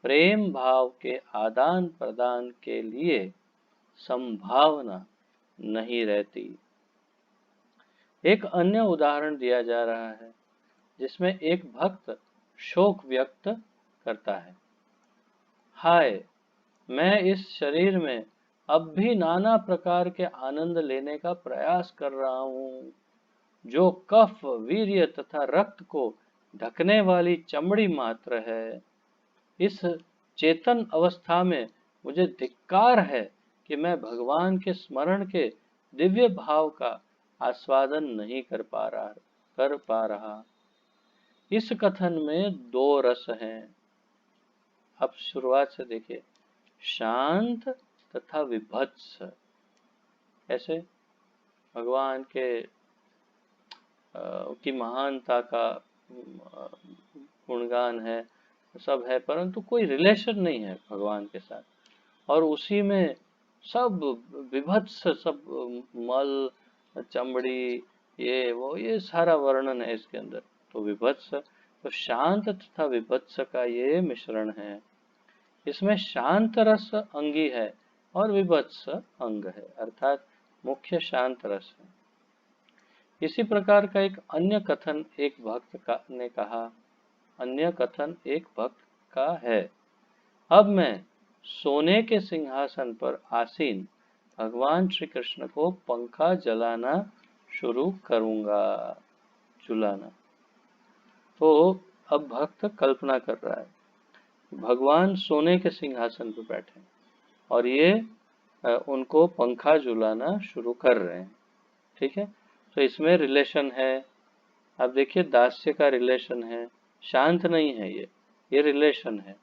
प्रेम भाव के आदान प्रदान के लिए संभावना नहीं रहती। एक अन्य उदाहरण दिया जा रहा है जिसमें एक भक्त शोक व्यक्त करता है। हाय, मैं इस शरीर में अब भी नाना प्रकार के आनंद लेने का प्रयास कर रहा हूँ। जो कफ, वीर्य तथा रक्त को ढकने वाली चमड़ी मात्र है। इस चेतन अवस्था में मुझे धिक्कार है कि मैं भगवान के स्मरण के दिव्य भाव का आस्वादन नहीं कर पा रहा। इस कथन में दो रस हैं। अब शुरुआत से देखिए, शांत तथा विभत्स। ऐसे भगवान के की महानता का गुणगान है, सब है, परंतु कोई रिलेशन नहीं है भगवान के साथ। और उसी में सब विभत्स, सब मल, चमड़ी, ये सारा वर्णन है इसके अंदर। तो विभत्स, तो शांत तथा विभत्स का ये मिश्रण है। इसमें शांत रस अंगी है और विभत्स अंग है, अर्थात मुख्य शांत रस है। इसी प्रकार का एक अन्य कथन एक भक्त ने कहा, अन्य कथन एक भक्त का है। अब मैं सोने के सिंहासन पर आसीन भगवान श्री कृष्ण को पंखा जलाना शुरू करूंगा। झुलाना। तो अब भक्त कल्पना कर रहा है, भगवान सोने के सिंहासन पर बैठे और ये उनको पंखा झुलाना शुरू कर रहे हैं। ठीक है, तो इसमें रिलेशन है। अब देखिए, दास्य का रिलेशन है, शांत नहीं है ये रिलेशन है।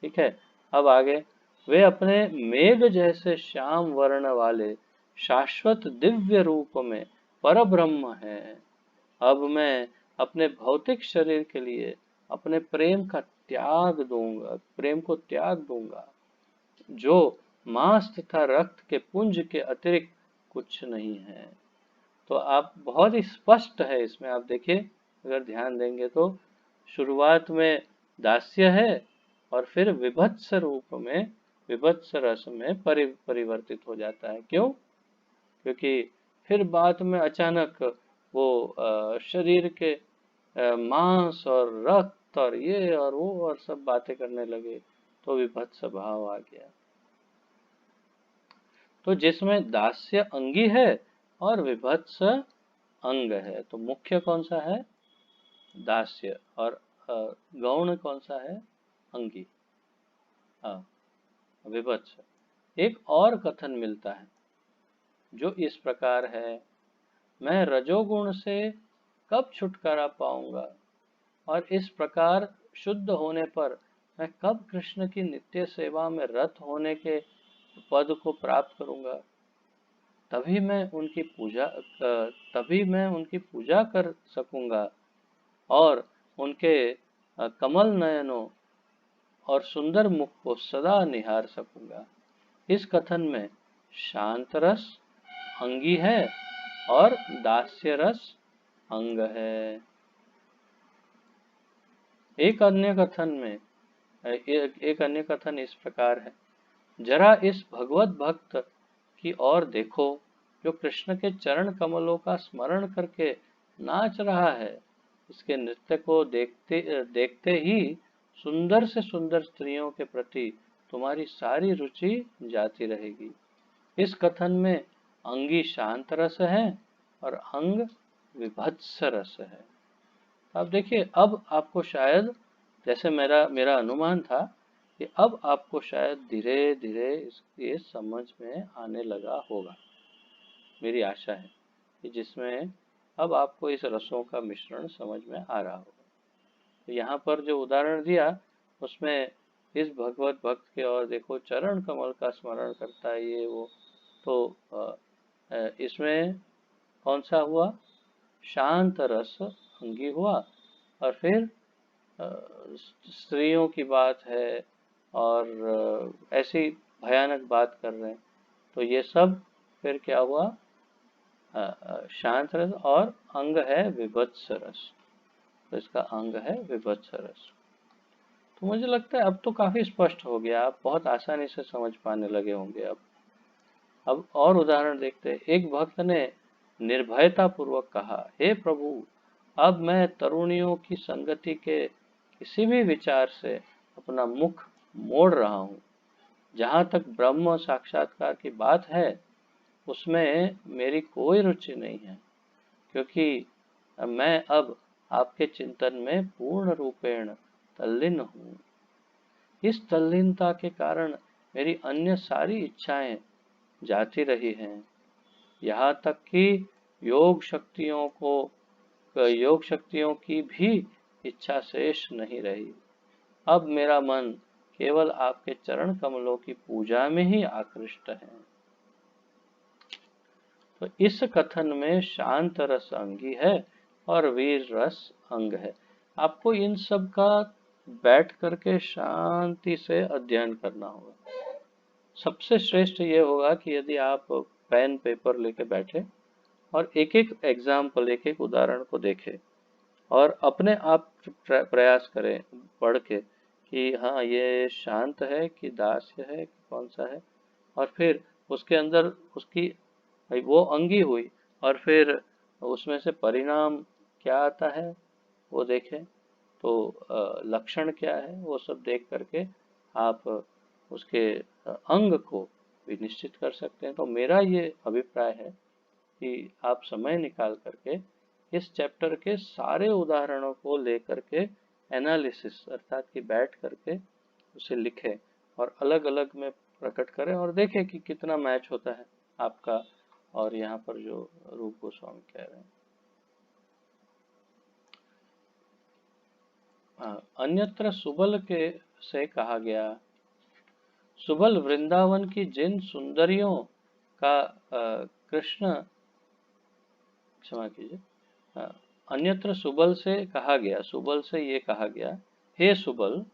ठीक है, अब आगे, वे अपने मेघ जैसे श्याम वर्ण वाले शाश्वत दिव्य रूप में परब्रह्म हैं। अब मैं अपने भौतिक शरीर के लिए अपने प्रेम का त्याग दूंगा, प्रेम को त्याग दूंगा, जो मांस तथा रक्त के पुंज के अतिरिक्त कुछ नहीं है। तो आप बहुत ही स्पष्ट है इसमें, आप देखिए अगर ध्यान देंगे तो शुरुआत में दास्य है और फिर विभत्स रूप में, विभत्स रस में परिवर्तित हो जाता है। क्यों? क्योंकि फिर बाद में अचानक वो शरीर के मांस और रक्त और ये और वो और सब बातें करने लगे, तो विभत्स भाव आ गया। तो जिसमें दास्य अंगी है और विभत्स अंग है, तो मुख्य कौन सा है? दास्य। और गौण कौन सा है? अंगी। हाँ, विभत्स। एक और कथन मिलता है जो इस प्रकार है, मैं रजोगुण से कब छुटकारा पाऊंगा, और इस प्रकार शुद्ध होने पर मैं कब कृष्ण की नित्य सेवा में रत होने के पद को प्राप्त करूंगा। तभी मैं उनकी पूजा कर सकूंगा और उनके कमल नयनों और सुंदर मुख को सदा निहार सकूंगा। इस कथन में शांत रस अंगी है और दास्य रस अंग है। एक अन्य कथन में एक अन्य कथन इस प्रकार है, जरा इस भगवत भक्त की ओर देखो जो कृष्ण के चरण कमलों का स्मरण करके नाच रहा है। इसके नृत्य को देखते देखते ही सुंदर से सुंदर स्त्रियों के प्रति तुम्हारी सारी रुचि जाती रहेगी। इस कथन में अंगी शांत रस है और अंग विभत्स रस है। अब देखिए, अब आपको शायद, जैसे मेरा मेरा अनुमान था कि अब आपको शायद धीरे धीरे ये समझ में आने लगा होगा। मेरी आशा है कि जिसमें अब आपको इस रसों का मिश्रण समझ में आ रहा होगा। तो यहाँ पर जो उदाहरण दिया उसमें इस भगवत भक्त के और देखो चरण कमल का स्मरण करता है ये वो, तो इसमें कौन सा हुआ? शांत रस अंगी हुआ। और फिर स्त्रियों की बात है और ऐसी भयानक बात कर रहे हैं, तो ये सब फिर क्या हुआ? शांत रस और अंग है विभत्स रस। तो इसका अंग है विभत्स रस। तो मुझे लगता है अब तो काफी स्पष्ट हो गया, आप बहुत आसानी से समझ पाने लगे होंगे। अब और उदाहरण देखते हैं। एक भक्त ने निर्भयता पूर्वक कहा, हे प्रभु, अब मैं तरुणियों की संगति के किसी भी विचार से अपना मुख मोड़ रहा हूँ। जहाँ तक ब्रह्म साक्षात्कार की बात है उसमें मेरी कोई रुचि नहीं है, क्योंकि मैं अब आपके चिंतन में पूर्ण रूपेण तल्लीन हूँ। इस तल्लीनता के कारण मेरी अन्य सारी इच्छाएं जाती रही हैं, यहाँ तक कि योग शक्तियों की भी इच्छा शेष नहीं रही। अब मेरा मन केवल आपके चरण कमलों की पूजा में ही आकृष्ट है। तो इस कथन में शांत रस अंगी है और वीर रस अंग है। आपको इन सब का बैठ करके शांति से अध्ययन करना होगा। सबसे श्रेष्ठ ये होगा कि यदि आप पेन पेपर लेके बैठे और एक एक एग्जाम्पल, एक एक उदाहरण को देखें और अपने आप प्रयास करें पढ़ के कि हाँ ये शांत है कि दास्य है कि कौन सा है, और फिर उसके अंदर उसकी भाई वो अंगी हुई और फिर उसमें से परिणाम क्या आता है वो देखें, तो लक्षण क्या है वो सब देख करके आप उसके अंग को भी निश्चित कर सकते हैं। तो मेरा ये अभिप्राय है कि आप समय निकाल करके इस चैप्टर के सारे उदाहरणों को लेकर के एनालिसिस अर्थात कि बैठ करके उसे लिखें और अलग अलग में प्रकट करें और देखें कि कितना मैच होता है आपका और यहाँ पर जो रूप गोस्वामी कह रहे हैं। अन्यत्र सुबल के से कहा गया, सुबल वृंदावन की जिन सुंदरियों का कृष्ण, क्षमा कीजिए, अन्यत्र सुबल से कहा गया, सुबल से ये कहा गया, हे सुबल,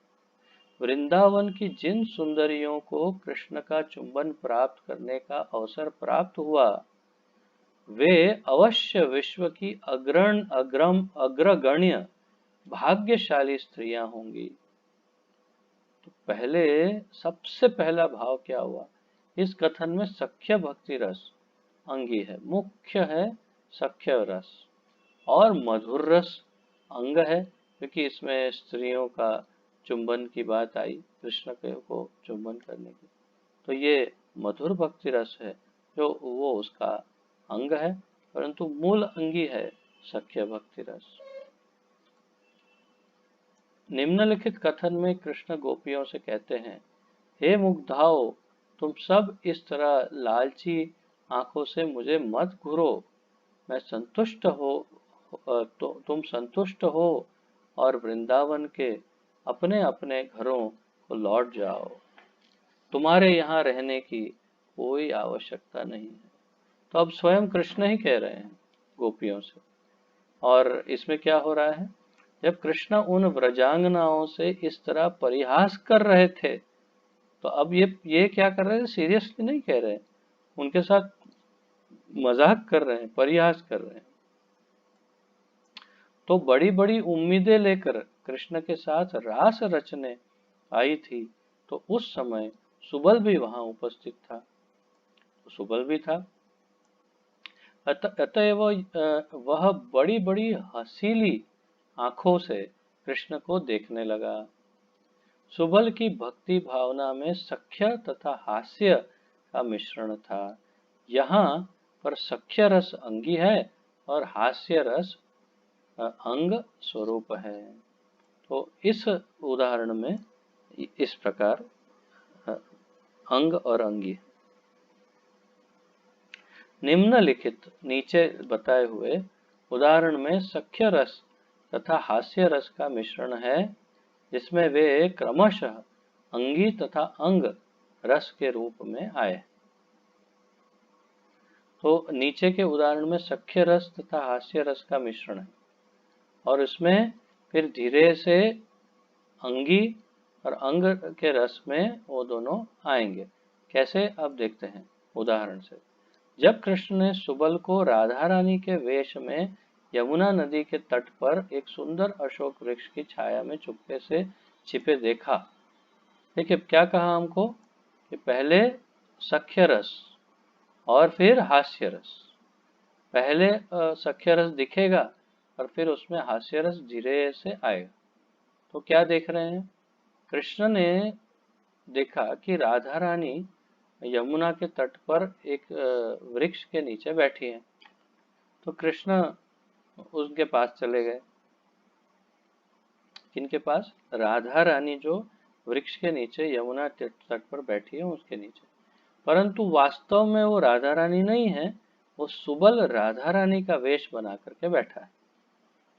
वृंदावन की जिन सुंदरियों को कृष्ण का चुंबन प्राप्त करने का अवसर प्राप्त हुआ, वे अवश्य विश्व की अग्रगण्य भाग्यशाली स्त्रियां होंगी। तो पहले सबसे पहला भाव क्या हुआ, इस कथन में सख्य भक्ति रस अंगी है, मुख्य है सख्य रस, और मधुर रस अंग है, क्योंकि इसमें स्त्रियों का चुंबन की बात आई, कृष्ण को चुंबन करने की, तो ये मधुर भक्ति रस है जो वो उसका अंग है, परंतु मूल अंगी है सख्य भक्ति रस। निम्नलिखित कथन में कृष्ण गोपियों से कहते हैं, हे मुग्धाओ, तुम सब इस तरह लालची आंखों से मुझे मत घूरो, मैं संतुष्ट हो तो तुम संतुष्ट हो और वृंदावन के अपने अपने घरों को लौट जाओ, तुम्हारे यहाँ रहने की कोई आवश्यकता नहीं है। तो अब स्वयं कृष्ण ही कह रहे हैं गोपियों से, और इसमें क्या हो रहा है, जब कृष्ण उन व्रजांगनाओं से इस तरह परिहास कर रहे थे, तो अब ये क्या कर रहे हैं, सीरियसली नहीं कह रहे हैं, उनके साथ मजाक कर रहे हैं, परिहास कर रहे हैं। तो बड़ी बड़ी उम्मीदें लेकर कृष्ण के साथ रास रचने आई थी, तो उस समय सुबल भी वहां उपस्थित था, तो सुबल भी था। अतएव वह बड़ी बड़ी हसीली आंखों से कृष्ण को देखने लगा। सुबल की भक्ति भावना में सख्य तथा हास्य का मिश्रण था। यहाँ पर सख्य रस अंगी है और हास्य रस अंग स्वरूप है। तो इस उदाहरण में इस प्रकार अंग और अंगी। निम्नलिखित नीचे बताए हुए उदाहरण में सख्य रस तथा हास्य रस का मिश्रण है, जिसमें वे क्रमशः अंगी तथा अंग रस के रूप में आए। तो नीचे के उदाहरण में सख्य रस तथा हास्य रस का मिश्रण है, और इसमें फिर धीरे से अंगी और अंग के रस में वो दोनों आएंगे। कैसे, अब देखते हैं उदाहरण से। जब कृष्ण ने सुबल को राधा रानी के वेश में यमुना नदी के तट पर एक सुंदर अशोक वृक्ष की छाया में चुपके से छिपे देखा। देखिए क्या कहा हमको, कि पहले सख्य रस और फिर हास्य रस। पहले सख्य रस दिखेगा और फिर उसमें हास्य रस धीरे से आएगा। तो क्या देख रहे हैं, कृष्ण ने देखा कि राधा रानी यमुना के तट पर एक वृक्ष के नीचे बैठी है। तो कृष्ण उसके पास चले गए। किनके पास, राधा रानी जो वृक्ष के नीचे यमुना तट पर बैठी है उसके नीचे। परंतु वास्तव में वो राधा रानी नहीं है, वो सुबल राधा रानी का वेश बना करके बैठा है।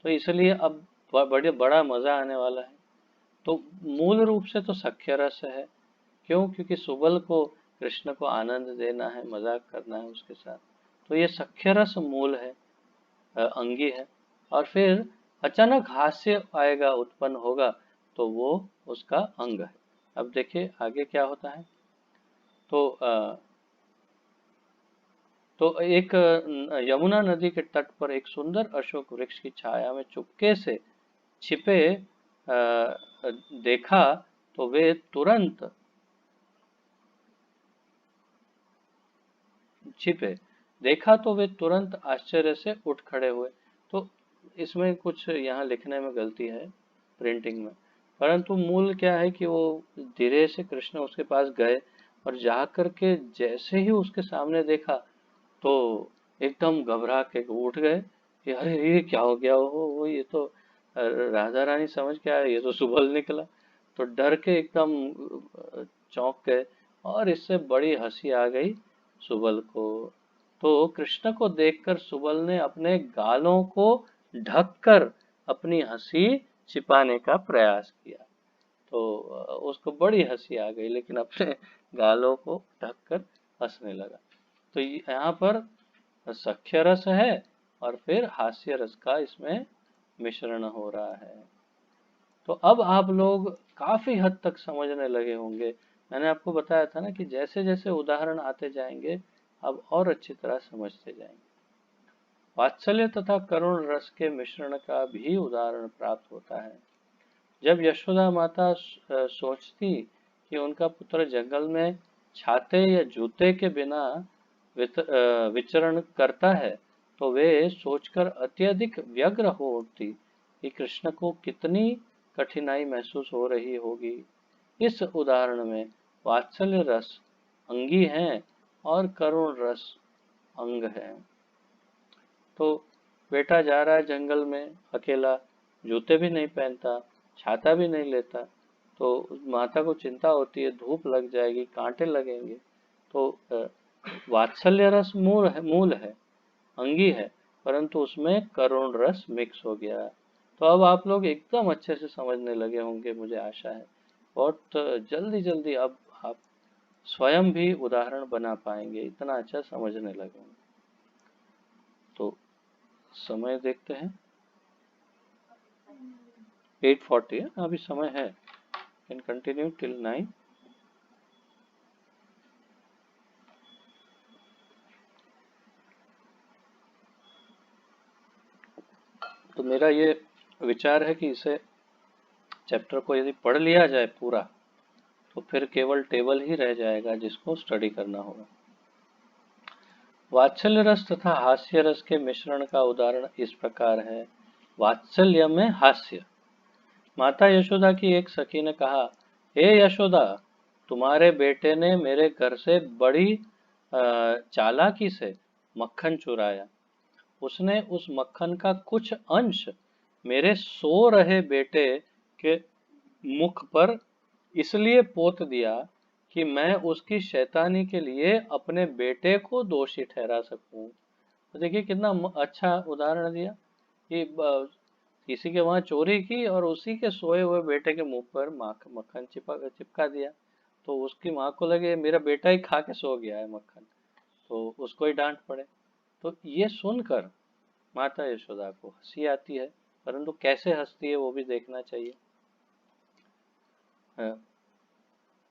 तो इसलिए अब बड़ा मजा आने वाला है। तो मूल रूप से तो सख्य रस है, क्यों, क्योंकि सुबल को कृष्ण को आनंद देना है, मजाक करना है उसके साथ, तो ये सख्य रस मूल है, अंगी है। और फिर अचानक हास्य आएगा, उत्पन्न होगा, तो वो उसका अंग है। अब देखिए आगे क्या होता है। तो एक यमुना नदी के तट पर एक सुंदर अशोक वृक्ष की छाया में चुपके से छिपे देखा, तो वे तुरंत छिपे देखा तो वे तुरंत आश्चर्य से उठ खड़े हुए। तो इसमें कुछ यहाँ लिखने में गलती है, प्रिंटिंग में, परंतु मूल क्या है कि वो धीरे से कृष्ण उसके पास गए और जाकर के जैसे ही उसके सामने देखा, तो एकदम घबरा के उठ गए कि अरे ये क्या हो गया, वो ये तो राधा रानी समझ के आया, ये तो सुबल निकला। तो डर के एकदम चौंक गए, और इससे बड़ी हंसी आ गई सुबल को। तो कृष्ण को देखकर सुबल ने अपने गालों को ढककर अपनी हंसी छिपाने का प्रयास किया। तो उसको बड़ी हंसी आ गई, लेकिन अपने गालों को ढककर हंसने लगा। तो यहाँ पर सख्य रस है और फिर हास्य रस का इसमें मिश्रण हो रहा है। तो अब आप लोग काफी हद तक समझने लगे होंगे। मैंने आपको बताया था ना कि जैसे जैसे उदाहरण आते जाएंगे अब और अच्छी तरह समझते जाएंगे। वात्सल्य तथा करुण रस के मिश्रण का भी उदाहरण प्राप्त होता है। जब यशोदा माता सोचती कि उनका पुत्र जंगल में छाते या जूते के बिना विचरण करता है, तो वे सोचकर अत्यधिक व्यग्र हो उठती कि कृष्ण को कितनी कठिनाई महसूस हो रही होगी। इस उदाहरण में वात्सल्य रस अंगी है और करुण रस अंग है। तो बेटा जा रहा है जंगल में अकेला, जूते भी नहीं पहनता, छाता भी नहीं लेता, तो माता को चिंता होती है धूप लग जाएगी, कांटे लगेंगे। तो वात्सल्य रस मूल है, अंगी है, परंतु उसमें करुण रस मिक्स हो गया। तो अब आप लोग एकदम अच्छे से समझने लगे होंगे, मुझे आशा है। बहुत जल्दी जल्दी अब आप स्वयं भी उदाहरण बना पाएंगे, इतना अच्छा समझने लगे होंगे। तो समय देखते हैं, 8:40 है, अभी समय है। Can continue till 9। तो मेरा ये विचार है कि इसे चैप्टर को यदि पढ़ लिया जाए पूरा, तो फिर केवल टेबल ही रह जाएगा जिसको स्टडी करना होगा। वात्सल्य रस तथा हास्य रस के मिश्रण का उदाहरण इस प्रकार है। वात्सल्य में हास्य। माता यशोदा की एक सखी ने कहा, हे यशोदा, तुम्हारे बेटे ने मेरे घर से बड़ी चालाकी से मक्खन चुराया। उसने उस मक्खन का कुछ अंश मेरे सो रहे बेटे के मुख पर इसलिए पोत दिया कि मैं उसकी शैतानी के लिए अपने बेटे को दोषी ठहरा सकूं। तो देखिए कितना अच्छा उदाहरण दिया कि किसी के वहां चोरी की और उसी के सोए हुए बेटे के मुंह पर मक्खन चिपका दिया। तो उसकी माँ को लगे मेरा बेटा ही खा के सो गया है मक्खन, तो उसको ही डांट पड़े। तो ये सुनकर माता यशोदा को हंसी आती है, परंतु कैसे हंसती है वो भी देखना चाहिए।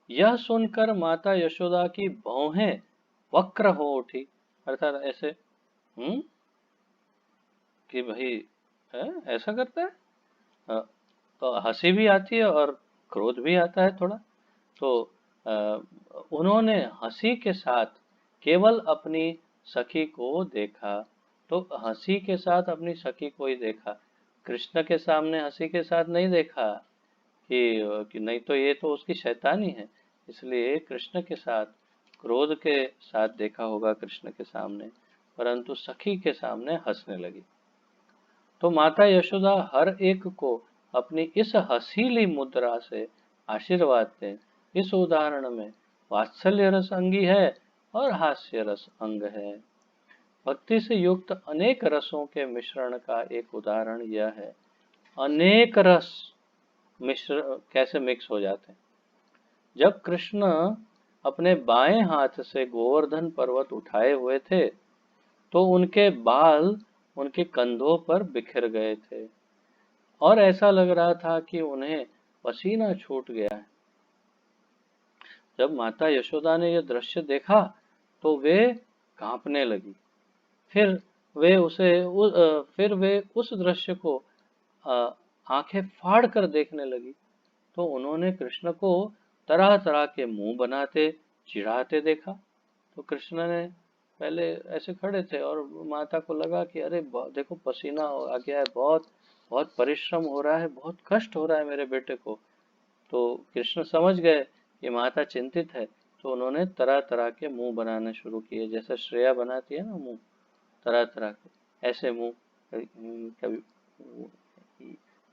यह सुनकर माता यशोदा की भौहें वक्र हो उठी, अर्थात ऐसे कि भाई ऐसा करता है। तो हंसी भी आती है और क्रोध भी आता है थोड़ा। तो उन्होंने हंसी के साथ केवल अपनी सखी को देखा। तो हंसी के साथ अपनी सखी को ही देखा, कृष्ण के सामने हंसी के साथ नहीं देखा कि नहीं तो ये तो उसकी शैतानी है, इसलिए कृष्ण के साथ क्रोध के साथ देखा होगा कृष्ण के सामने, परंतु सखी के सामने हंसने लगी। तो माता यशोदा हर एक को अपनी इस हसीली मुद्रा से आशीर्वाद दें। इस उदाहरण में वात्सल्य रस अंगी है और हास्य रस अंग है। भक्ति से युक्त अनेक रसों के मिश्रण का एक उदाहरण यह है। अनेक रस मिश्र कैसे मिक्स हो जाते हैं। जब कृष्ण अपने बाएं हाथ से गोवर्धन पर्वत उठाए हुए थे, तो उनके बाल उनके कंधों पर बिखर गए थे और ऐसा लग रहा था कि उन्हें पसीना छूट गया है। जब माता यशोदा ने यह दृश्य देखा तो वे कांपने लगी। फिर वे उस दृश्य को आंखें फाड़ कर देखने लगी। तो उन्होंने कृष्ण को तरह तरह के मुंह बनाते चिढ़ाते देखा। तो कृष्ण ने पहले ऐसे खड़े थे और माता को लगा कि अरे देखो पसीना आ गया है, बहुत बहुत परिश्रम हो रहा है, बहुत कष्ट हो रहा है मेरे बेटे को। तो कृष्ण समझ गए कि माता चिंतित है, तो उन्होंने तरह तरह के मुंह बनाने शुरू किए, जैसे श्रेया बनाती है ना मुंह, तरह तरह के ऐसे मुंह, कभी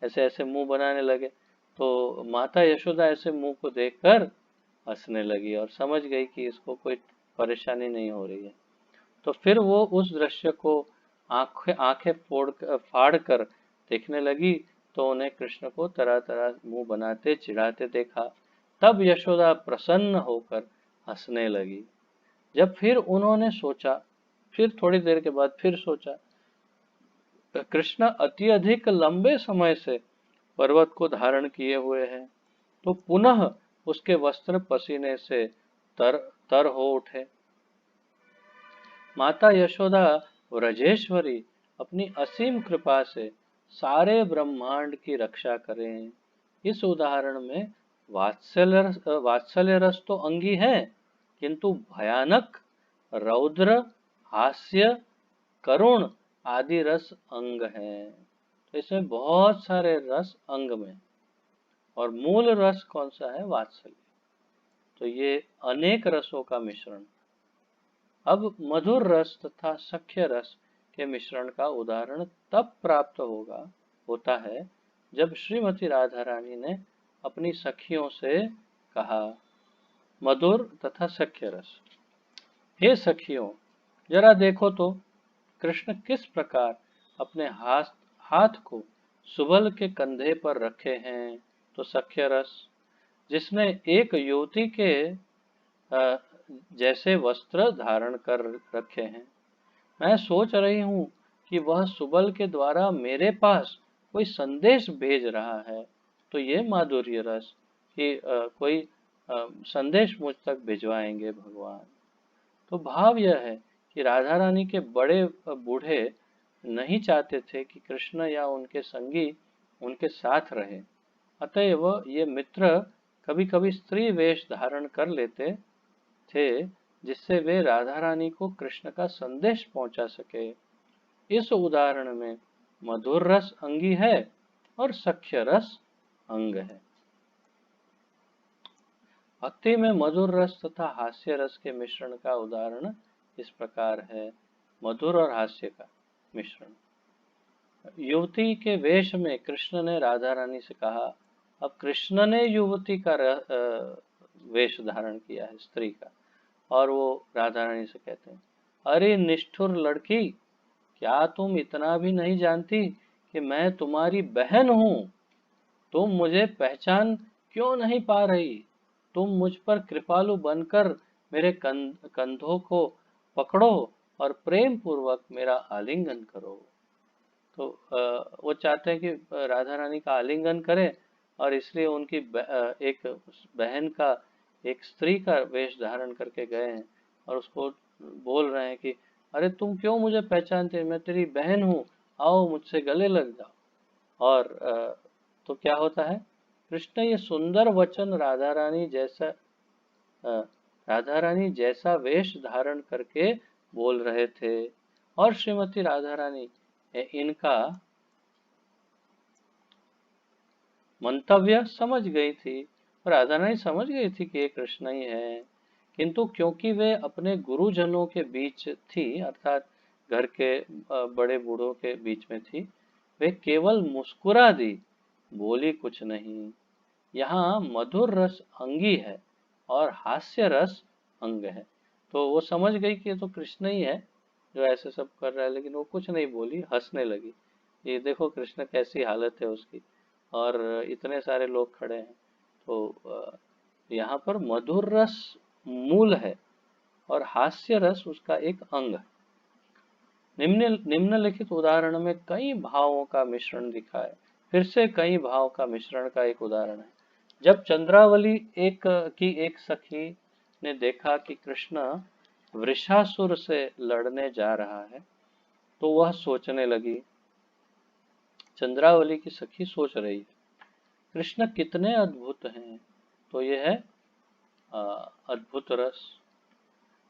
ऐसे ऐसे मुंह बनाने लगे। तो माता यशोदा ऐसे मुंह को देखकर हंसने लगी और समझ गई कि इसको कोई परेशानी नहीं हो रही है। तो फिर वो उस दृश्य को आंखें आंखें फाड़ कर देखने लगी। तो उन्हें कृष्ण को तरह तरह मुंह बनाते चिढ़ाते देखा। तब यशोदा प्रसन्न होकर हंसने लगी। जब फिर उन्होंने सोचा, फिर थोड़ी देर के बाद फिर सोचा कृष्ण अति अधिक लंबे समय से पर्वत को धारण किए हुए हैं, तो पुनः उसके वस्त्र पसीने से तर तर हो उठे। माता यशोदा व्रजेश्वरी अपनी असीम कृपा से सारे ब्रह्मांड की रक्षा करें। इस उदाहरण में वात्सल्य रस तो अंगी है, किंतु भयानक, रौद्र, हास्य, करुण आदि रस अंग है। तो इसमें बहुत सारे रस अंग में, और मूल रस कौन सा है? वात्सल्य। तो ये अनेक रसों का मिश्रण। अब मधुर रस तथा सख्य रस के मिश्रण का उदाहरण तब प्राप्त होता है जब श्रीमती राधा रानी ने अपनी सखियों से कहा, मधुर तथा सख्य रस। हे सखियों, जरा देखो तो कृष्ण किस प्रकार अपने हाथ को सुबल के कंधे पर रखे हैं। तो सख्य रस, जिसने एक युवती के जैसे वस्त्र धारण कर रखे हैं। मैं सोच रही हूँ कि वह सुबल के द्वारा मेरे पास कोई संदेश भेज रहा है। तो ये माधुर्य रस कि कोई संदेश मुझ तक भिजवाएंगे भगवान। तो भाव यह है कि राधा रानी के बड़े बूढ़े नहीं चाहते थे कि कृष्ण या उनके संगी उनके साथ रहे, अतएव ये मित्र कभी कभी स्त्री वेश धारण कर लेते थे, जिससे वे राधा रानी को कृष्ण का संदेश पहुंचा सके। इस उदाहरण में मधुर रस अंगी है और सख्य रस अंग है। भक्ति में मधुर रस तथा हास्य रस के मिश्रण का उदाहरण इस प्रकार है। मधुर और हास्य का मिश्रण। युवती के वेश में कृष्ण ने राधा रानी से कहा। अब कृष्ण ने युवती का वेश धारण किया है, स्त्री का, और वो राधा रानी से कहते हैं, अरे निष्ठुर लड़की, क्या तुम इतना भी नहीं जानती कि मैं तुम्हारी बहन हूँ? तुम मुझे पहचान क्यों नहीं पा रही? तुम मुझ पर कृपालु बनकर मेरे कंधों को पकड़ो और प्रेम पूर्वक मेरा आलिंगन करो। तो वो चाहते हैं कि राधा रानी का आलिंगन करें, और इसलिए उनकी एक बहन का, एक स्त्री का वेश धारण करके गए हैं और उसको बोल रहे हैं कि अरे तुम क्यों मुझे पहचानते? मैं तेरी बहन हूँ, आओ मुझसे गले लग जाओ। और तो क्या होता है, कृष्ण ये सुंदर वचन अ, राधा रानी जैसा वेश धारण करके बोल रहे थे, और श्रीमती राधा रानी इनका मंतव्य समझ गई थी। राधा रानी समझ गई थी कि ये कृष्ण ही है, किंतु क्योंकि वे अपने गुरुजनों के बीच थी, अर्थात घर के बड़े बूढ़ों के बीच में थी, वे केवल मुस्कुरा दी, बोली कुछ नहीं। यहाँ मधुर रस अंगी है और हास्य रस अंग है। तो वो समझ गई कि ये तो कृष्ण ही है जो ऐसे सब कर रहा है, लेकिन वो कुछ नहीं बोली, हंसने लगी। ये देखो कृष्ण कैसी हालत है उसकी, और इतने सारे लोग खड़े हैं। तो यहाँ पर मधुर रस मूल है और हास्य रस उसका एक अंग है। निम्नलिखित उदाहरण में कई भावों का मिश्रण दिखा है। फिर से कई भाव का मिश्रण का एक उदाहरण है। जब चंद्रावली एक सखी ने देखा कि कृष्ण वृषासुर से लड़ने जा रहा है, तो वह सोचने लगी, चंद्रावली की सखी सोच रही है, कृष्ण कितने अद्भुत हैं। तो यह है अद्भुत रस।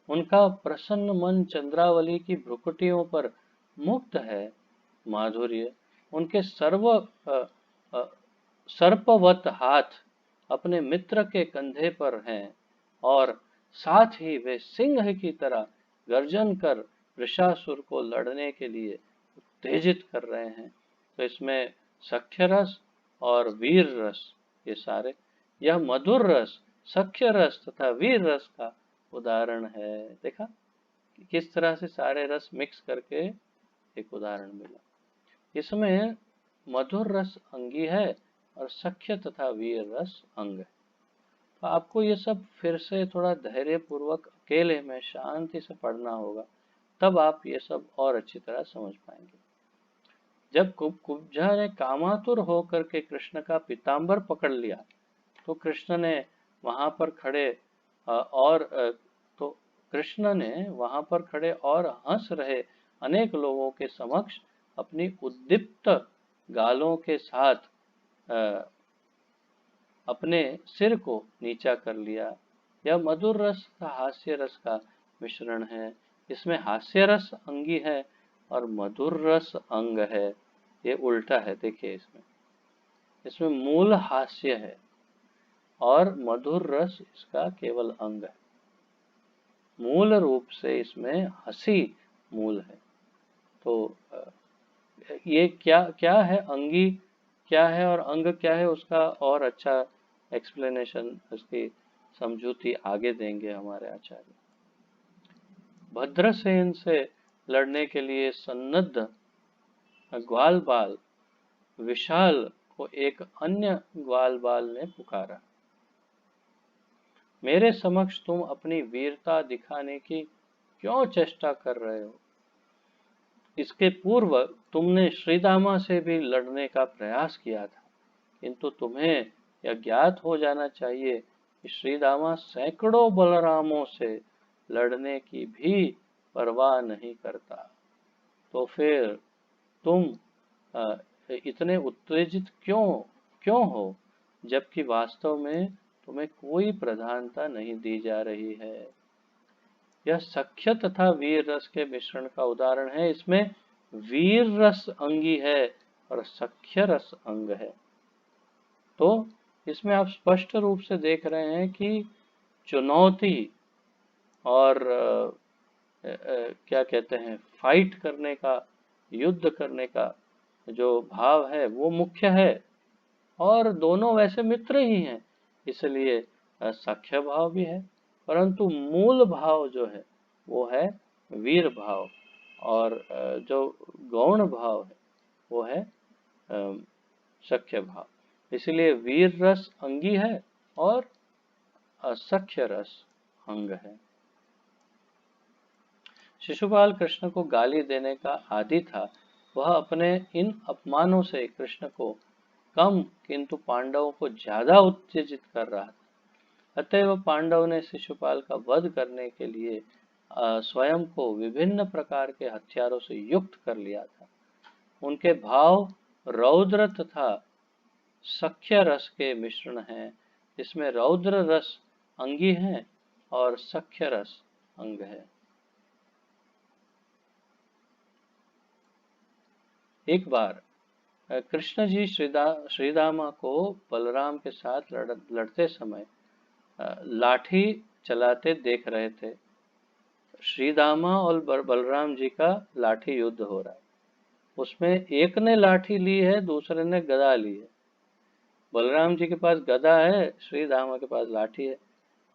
उनका प्रसन्न मन चंद्रावली की भ्रुकुटियों पर मुक्त है। माधुर्य, उनके सर्पवत हाथ अपने मित्र के कंधे पर हैं, और साथ ही वे सिंह की तरह गर्जन कर वृषासुर को लड़ने के लिए उत्तेजित कर रहे हैं। तो इसमें सख्य रस और वीर रस, ये सारे, यह मधुर रस, सख्य रस तथा वीर रस का उदाहरण है। देखा कि किस तरह से सारे रस मिक्स करके एक उदाहरण मिला। इसमें मधुर रस अंगी है और सख्य तथा वीर रस अंग है। तो आपको ये सब फिर से थोड़ा धैर्य पूर्वक अकेले में शांति से पढ़ना होगा, तब आप ये सब और अच्छी तरह समझ पाएंगे। जब कुब्जा ने कामातुर होकर के कृष्ण का पीताम्बर पकड़ लिया, तो कृष्ण ने वहां पर खड़े तो कृष्ण ने वहां पर खड़े और हंस रहे अनेक लोगों के समक्ष अपनी उद्दीप्त गालों के साथ अपने सिर को नीचा कर लिया। यह मधुर रस का हास्य रस का मिश्रण है। इसमें हास्य रस अंगी है और मधुर रस अंग है। ये उल्टा है, देखिए इसमें इसमें मूल हास्य है और मधुर रस इसका केवल अंग है। मूल रूप से इसमें हंसी मूल है। तो ये क्या क्या है, अंगी क्या है और अंग क्या है, उसका और अच्छा एक्सप्लेनेशन, उसकी समझूती आगे देंगे हमारे आचार्य। भद्रसेन से लड़ने के लिए सन्नद्ध ग्वालबाल विशाल को एक अन्य ग्वालबाल ने पुकारा। मेरे समक्ष तुम अपनी वीरता दिखाने की क्यों चेष्टा कर रहे हो? इसके पूर्व तुमने श्रीदामा से भी लड़ने का प्रयास किया था, किंतु तुम्हें यह ज्ञात हो जाना चाहिए कि श्रीदामा सैकड़ों बलरामों से लड़ने की भी परवाह नहीं करता। तो फिर तुम इतने उत्तेजित क्यों क्यों हो, जबकि वास्तव में तुम्हें कोई प्रधानता नहीं दी जा रही है। यह सख्य तथा वीर रस के मिश्रण का उदाहरण है। इसमें वीर रस अंगी है और सख्य रस अंग है। तो इसमें आप स्पष्ट रूप से देख रहे हैं कि चुनौती और क्या कहते हैं, फाइट करने का, युद्ध करने का जो भाव है वो मुख्य है, और दोनों वैसे मित्र ही हैं, इसलिए सख्य भाव भी है, परंतु मूल भाव जो है वो है वीर भाव, और जो गौण भाव है वो है सख्य भाव। इसलिए वीर रस अंगी है और असख्य रस अंग है। शिशुपाल कृष्ण को गाली देने का आदी था। वह अपने इन अपमानों से कृष्ण को कम किंतु पांडवों को ज्यादा उत्तेजित कर रहा था। अतएव पांडव ने शिशुपाल का वध करने के लिए स्वयं को विभिन्न प्रकार के हथियारों से युक्त कर लिया था। उनके भाव रौद्र तथा सख्य रस के मिश्रण हैं। इसमें रौद्र रस अंगी है और सख्य रस अंग है। एक बार कृष्ण जी श्रीदामा को बलराम के साथ लड़ते समय लाठी चलाते देख रहे थे। श्रीदामा और बलराम जी का लाठी युद्ध हो रहा है। उसमें एक ने लाठी ली है, दूसरे ने गदा ली है। बलराम जी के पास गदा है, श्रीदामा के पास लाठी है।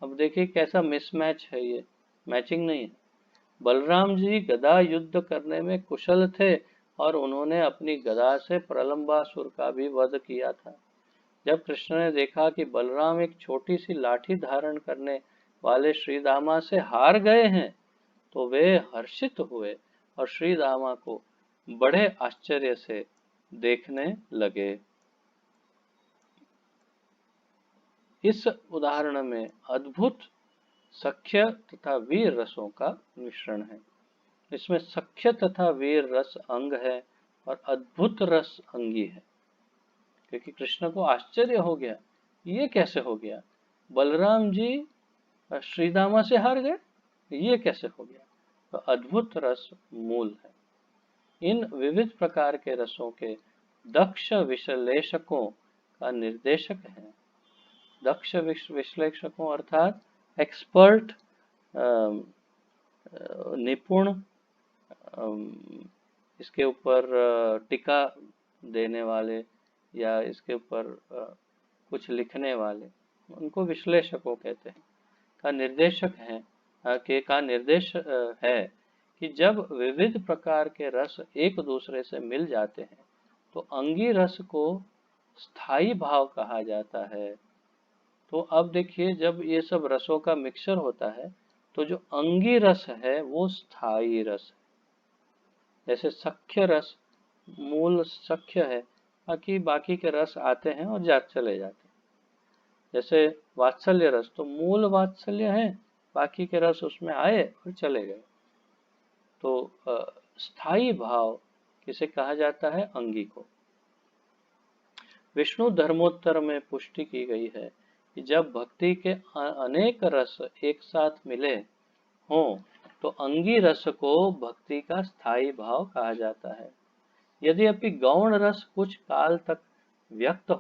अब देखिए कैसा मिसमैच है, ये मैचिंग नहीं है। बलराम जी गदा युद्ध करने में कुशल थे और उन्होंने अपनी गदा से प्रलंबासुर का भी वध किया था। जब कृष्ण ने देखा कि बलराम एक छोटी सी लाठी धारण करने वाले श्रीदामा से हार गए हैं, तो वे हर्षित हुए और श्रीदामा को बड़े आश्चर्य से देखने लगे। इस उदाहरण में अद्भुत सख्य तथा वीर रसों का मिश्रण है। इसमें सख्य तथा वीर रस अंग है और अद्भुत रस अंगी है, क्योंकि कृष्ण को आश्चर्य हो गया, ये कैसे हो गया, बलराम जी श्रीदामा से हार गए, ये कैसे हो गया। तो अद्भुत रस मूल है। इन विविध प्रकार के रसों के दक्ष विश्लेषकों का निर्देशक है। दक्ष विश्लेषकों अर्थात एक्सपर्ट, निपुण, इसके ऊपर टीका देने वाले या इसके ऊपर कुछ लिखने वाले, उनको विश्लेषकों कहते हैं। का निर्देशक है का निर्देश है कि जब विविध प्रकार के रस एक दूसरे से मिल जाते हैं तो अंगी रस को स्थायी भाव कहा जाता है। तो अब देखिए, जब ये सब रसों का मिक्सचर होता है तो जो अंगी रस है वो स्थायी रस है। जैसे सख्य रस मूल सख्य है, बाकी बाकी के रस आते हैं और चले जाते हैं। जैसे वात्सल्य रस तो मूल वात्सल्य है, बाकी के रस उसमें आए और चले गए। तो स्थायी भाव किसे कहा जाता है? अंगी को। विष्णु धर्मोत्तर में पुष्टि की गई है कि जब भक्ति के अनेक रस एक साथ मिले हों तो अंगी रस को भक्ति का स्थायी भाव कहा जाता है। यदि अपि गौण रस कुछ काल तक व्यक्त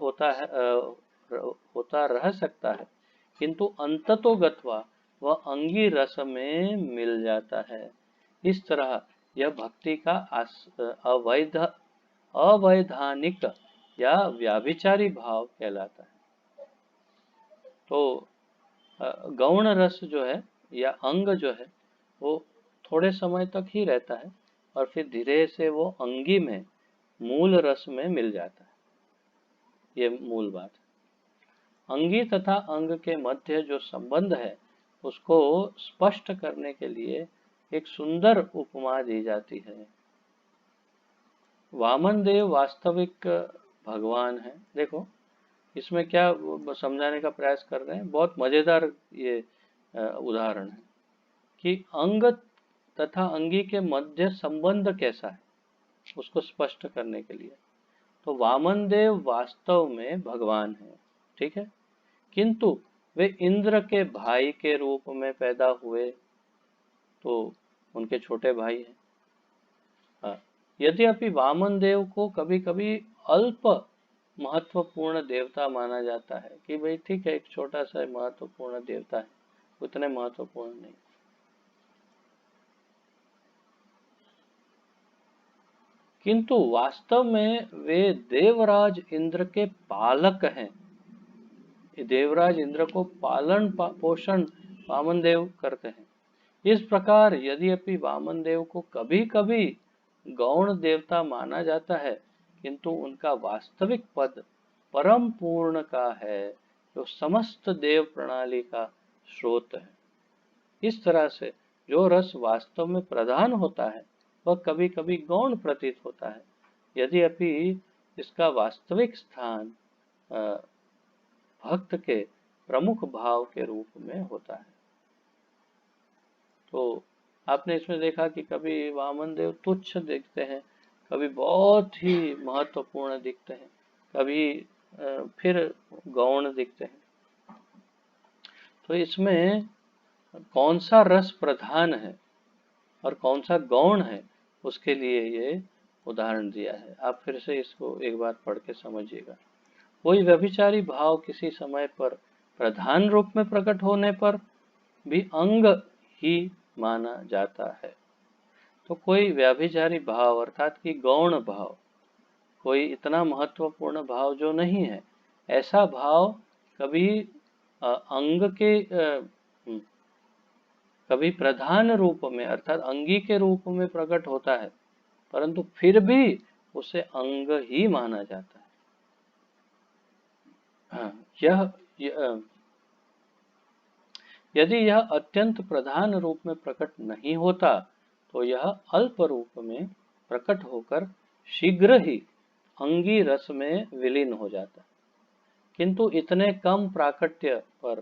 होता रह सकता है, किंतु अंततोगत्वा वह अंगी रस में मिल जाता है। इस तरह यह भक्ति का अवैधानिक या व्याभिचारी भाव कहलाता है। तो गौण रस जो है या अंग जो है वो थोड़े समय तक ही रहता है और फिर धीरे से वो अंगी में मूल रस में मिल जाता है। ये मूल बात है। अंगी तथा अंग के मध्य जो संबंध है उसको स्पष्ट करने के लिए एक सुंदर उपमा दी जाती है। वामन देव वास्तविक भगवान है। देखो इसमें क्या समझाने का प्रयास कर रहे हैं, बहुत मजेदार ये उदाहरण है कि अंग तथा अंगी के मध्य संबंध कैसा है उसको स्पष्ट करने के लिए। तो वामन देव वास्तव में भगवान है, ठीक है, किंतु वे इंद्र के भाई के रूप में पैदा हुए, तो उनके छोटे भाई हैं। हाँ, यद्यपि वामन देव को कभी कभी अल्प महत्वपूर्ण देवता माना जाता है कि भाई ठीक है एक छोटा सा महत्वपूर्ण देवता है, उतने महत्वपूर्ण नहीं, किंतु वास्तव में वे देवराज इंद्र के पालक हैं। देवराज इंद्र को पालन पोषण वामन देव करते हैं। इस प्रकार यद्यपि वामन देव को कभी कभी गौण देवता माना जाता है, किंतु उनका वास्तविक पद परम पूर्ण का है जो समस्त देव प्रणाली का स्रोत है। इस तरह से जो रस वास्तव में प्रधान होता है वह कभी कभी गौण प्रतीत होता है, यद्यपि इसका वास्तविक स्थान भक्त के प्रमुख भाव के रूप में होता है। तो आपने इसमें देखा कि कभी वामन देव तुच्छ दिखते हैं, कभी बहुत ही महत्वपूर्ण दिखते हैं, कभी फिर गौण दिखते हैं। तो इसमें कौन सा रस प्रधान है और कौन सा गौण है उसके लिए ये उदाहरण दिया है। आप फिर से इसको एक बार पढ़ के समझिएगा। कोई व्यभिचारी भाव किसी समय पर प्रधान रूप में प्रकट होने पर भी अंग ही माना जाता है। तो कोई व्यभिचारी भाव अर्थात कि गौण भाव, कोई इतना महत्वपूर्ण भाव जो नहीं है, ऐसा भाव कभी अंग के कभी प्रधान रूप में अर्थात अंगी के रूप में प्रकट होता है, परंतु फिर भी उसे अंग ही माना जाता है। यदि यह अत्यंत प्रधान रूप में प्रकट नहीं होता तो यह अल्प रूप में प्रकट होकर शीघ्र ही अंगी रस में विलीन हो जाता, किंतु इतने कम प्राकट्य पर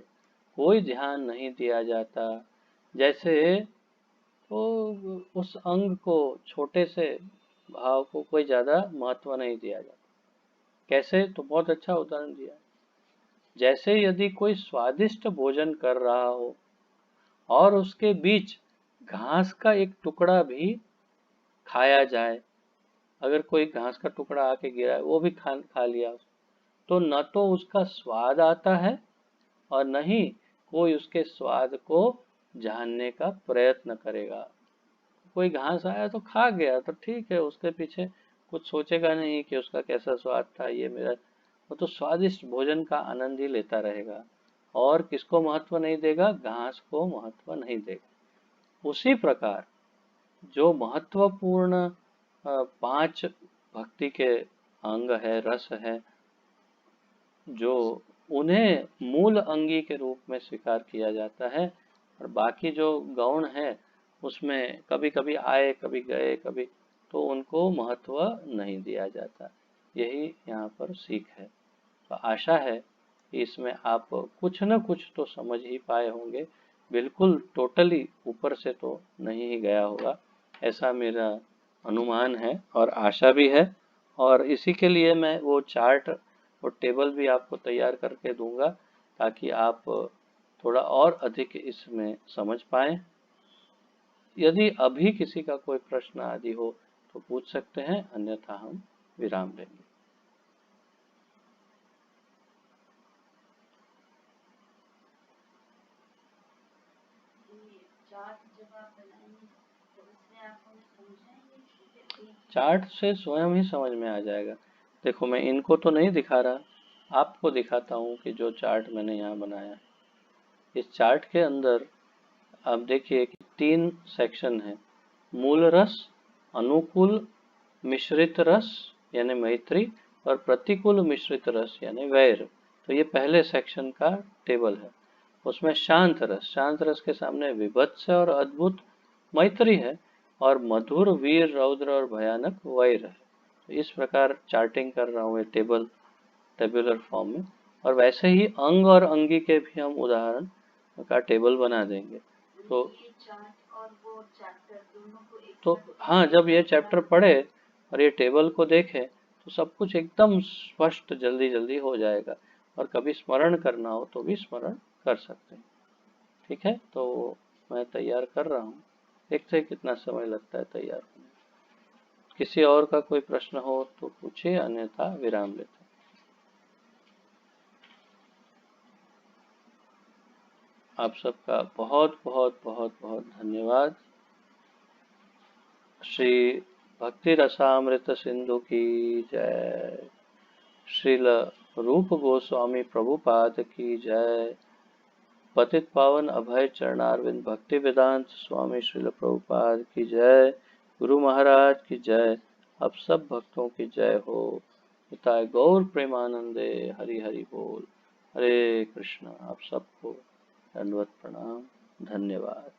कोई ध्यान नहीं दिया जाता। जैसे तो उस अंग को, छोटे से भाव को कोई ज्यादा महत्व नहीं दिया जाता। कैसे? तो बहुत अच्छा उदाहरण दिया। जैसे यदि कोई स्वादिष्ट भोजन कर रहा हो और उसके बीच घास का एक टुकड़ा भी खाया जाए, अगर कोई घास का टुकड़ा आके गिरा है वो भी खा लिया, तो न तो उसका स्वाद आता है और न ही कोई उसके स्वाद को जानने का प्रयत्न करेगा। कोई घास आया तो खा गया तो ठीक है, उसके पीछे कुछ सोचेगा नहीं कि उसका कैसा स्वाद था, ये मेरा, वो तो स्वादिष्ट भोजन का आनंद ही लेता रहेगा और किसको महत्व नहीं देगा? घास को महत्व नहीं देगा। उसी प्रकार जो महत्वपूर्ण 5 भक्ति के अंग है, रस है, जो उन्हें मूल अंगी के रूप में स्वीकार किया जाता है, और बाकी जो गौण है उसमें कभी कभी आए कभी गए कभी, तो उनको महत्व नहीं दिया जाता। यही यहाँ पर सीख है। तो आशा है कि इसमें आप कुछ न कुछ तो समझ ही पाए होंगे, बिल्कुल टोटली ऊपर से तो नहीं ही गया होगा, ऐसा मेरा अनुमान है और आशा भी है। और इसी के लिए मैं वो चार्ट और टेबल भी आपको तैयार करके दूंगा, ताकि आप थोड़ा और अधिक इसमें समझ पाएं। यदि अभी किसी का कोई प्रश्न आदि हो तो पूछ सकते हैं, अन्यथा हम विराम लेंगे। चार्ट से स्वयं ही समझ में आ जाएगा। देखो, मैं इनको तो नहीं दिखा रहा, आपको दिखाता हूँ कि जो चार्ट मैंने यहाँ बनाया, इस चार्ट के अंदर आप देखिए कि 3 सेक्शन है। मूल रस, अनुकूल मिश्रित रस यानी मैत्री, और प्रतिकूल मिश्रित रस यानी वैर। तो ये पहले सेक्शन का टेबल है। उसमें शांत रस के सामने विभत्स और अद्भुत मैत्री है, और मधुर, वीर, रौद्र और भयानक वैर है। तो इस प्रकार चार्टिंग कर रहा हूँ ये टेबुलर फॉर्म में। और वैसे ही अंग और अंगी के भी हम उदाहरण का टेबल बना देंगे। तो हाँ, जब ये चैप्टर पढ़े और ये टेबल को देखें तो सब कुछ एकदम स्पष्ट जल्दी जल्दी हो जाएगा, और कभी स्मरण करना हो तो भी स्मरण कर सकते हैं। ठीक है, तो मैं तैयार कर रहा हूँ, देखते हैं कितना समय लगता है तैयार होने। किसी और का कोई प्रश्न हो तो पूछिए, अन्यथा विराम लेते हैं। आप सबका बहुत बहुत बहुत बहुत धन्यवाद। श्री भक्ति रसामृत सिंधु की जय। श्रील रूप गोस्वामी प्रभुपाद की जय। पतित पावन अभय चरणारविंद भक्ति वेदांत स्वामी श्रील प्रभुपाद की जय। गुरु महाराज की जय। अब सब भक्तों की जय हो। हिताय गौर प्रेमानंदे। हरि हरि बोल। हरे कृष्णा। आप सबको दंडवत प्रणाम। धन्यवाद।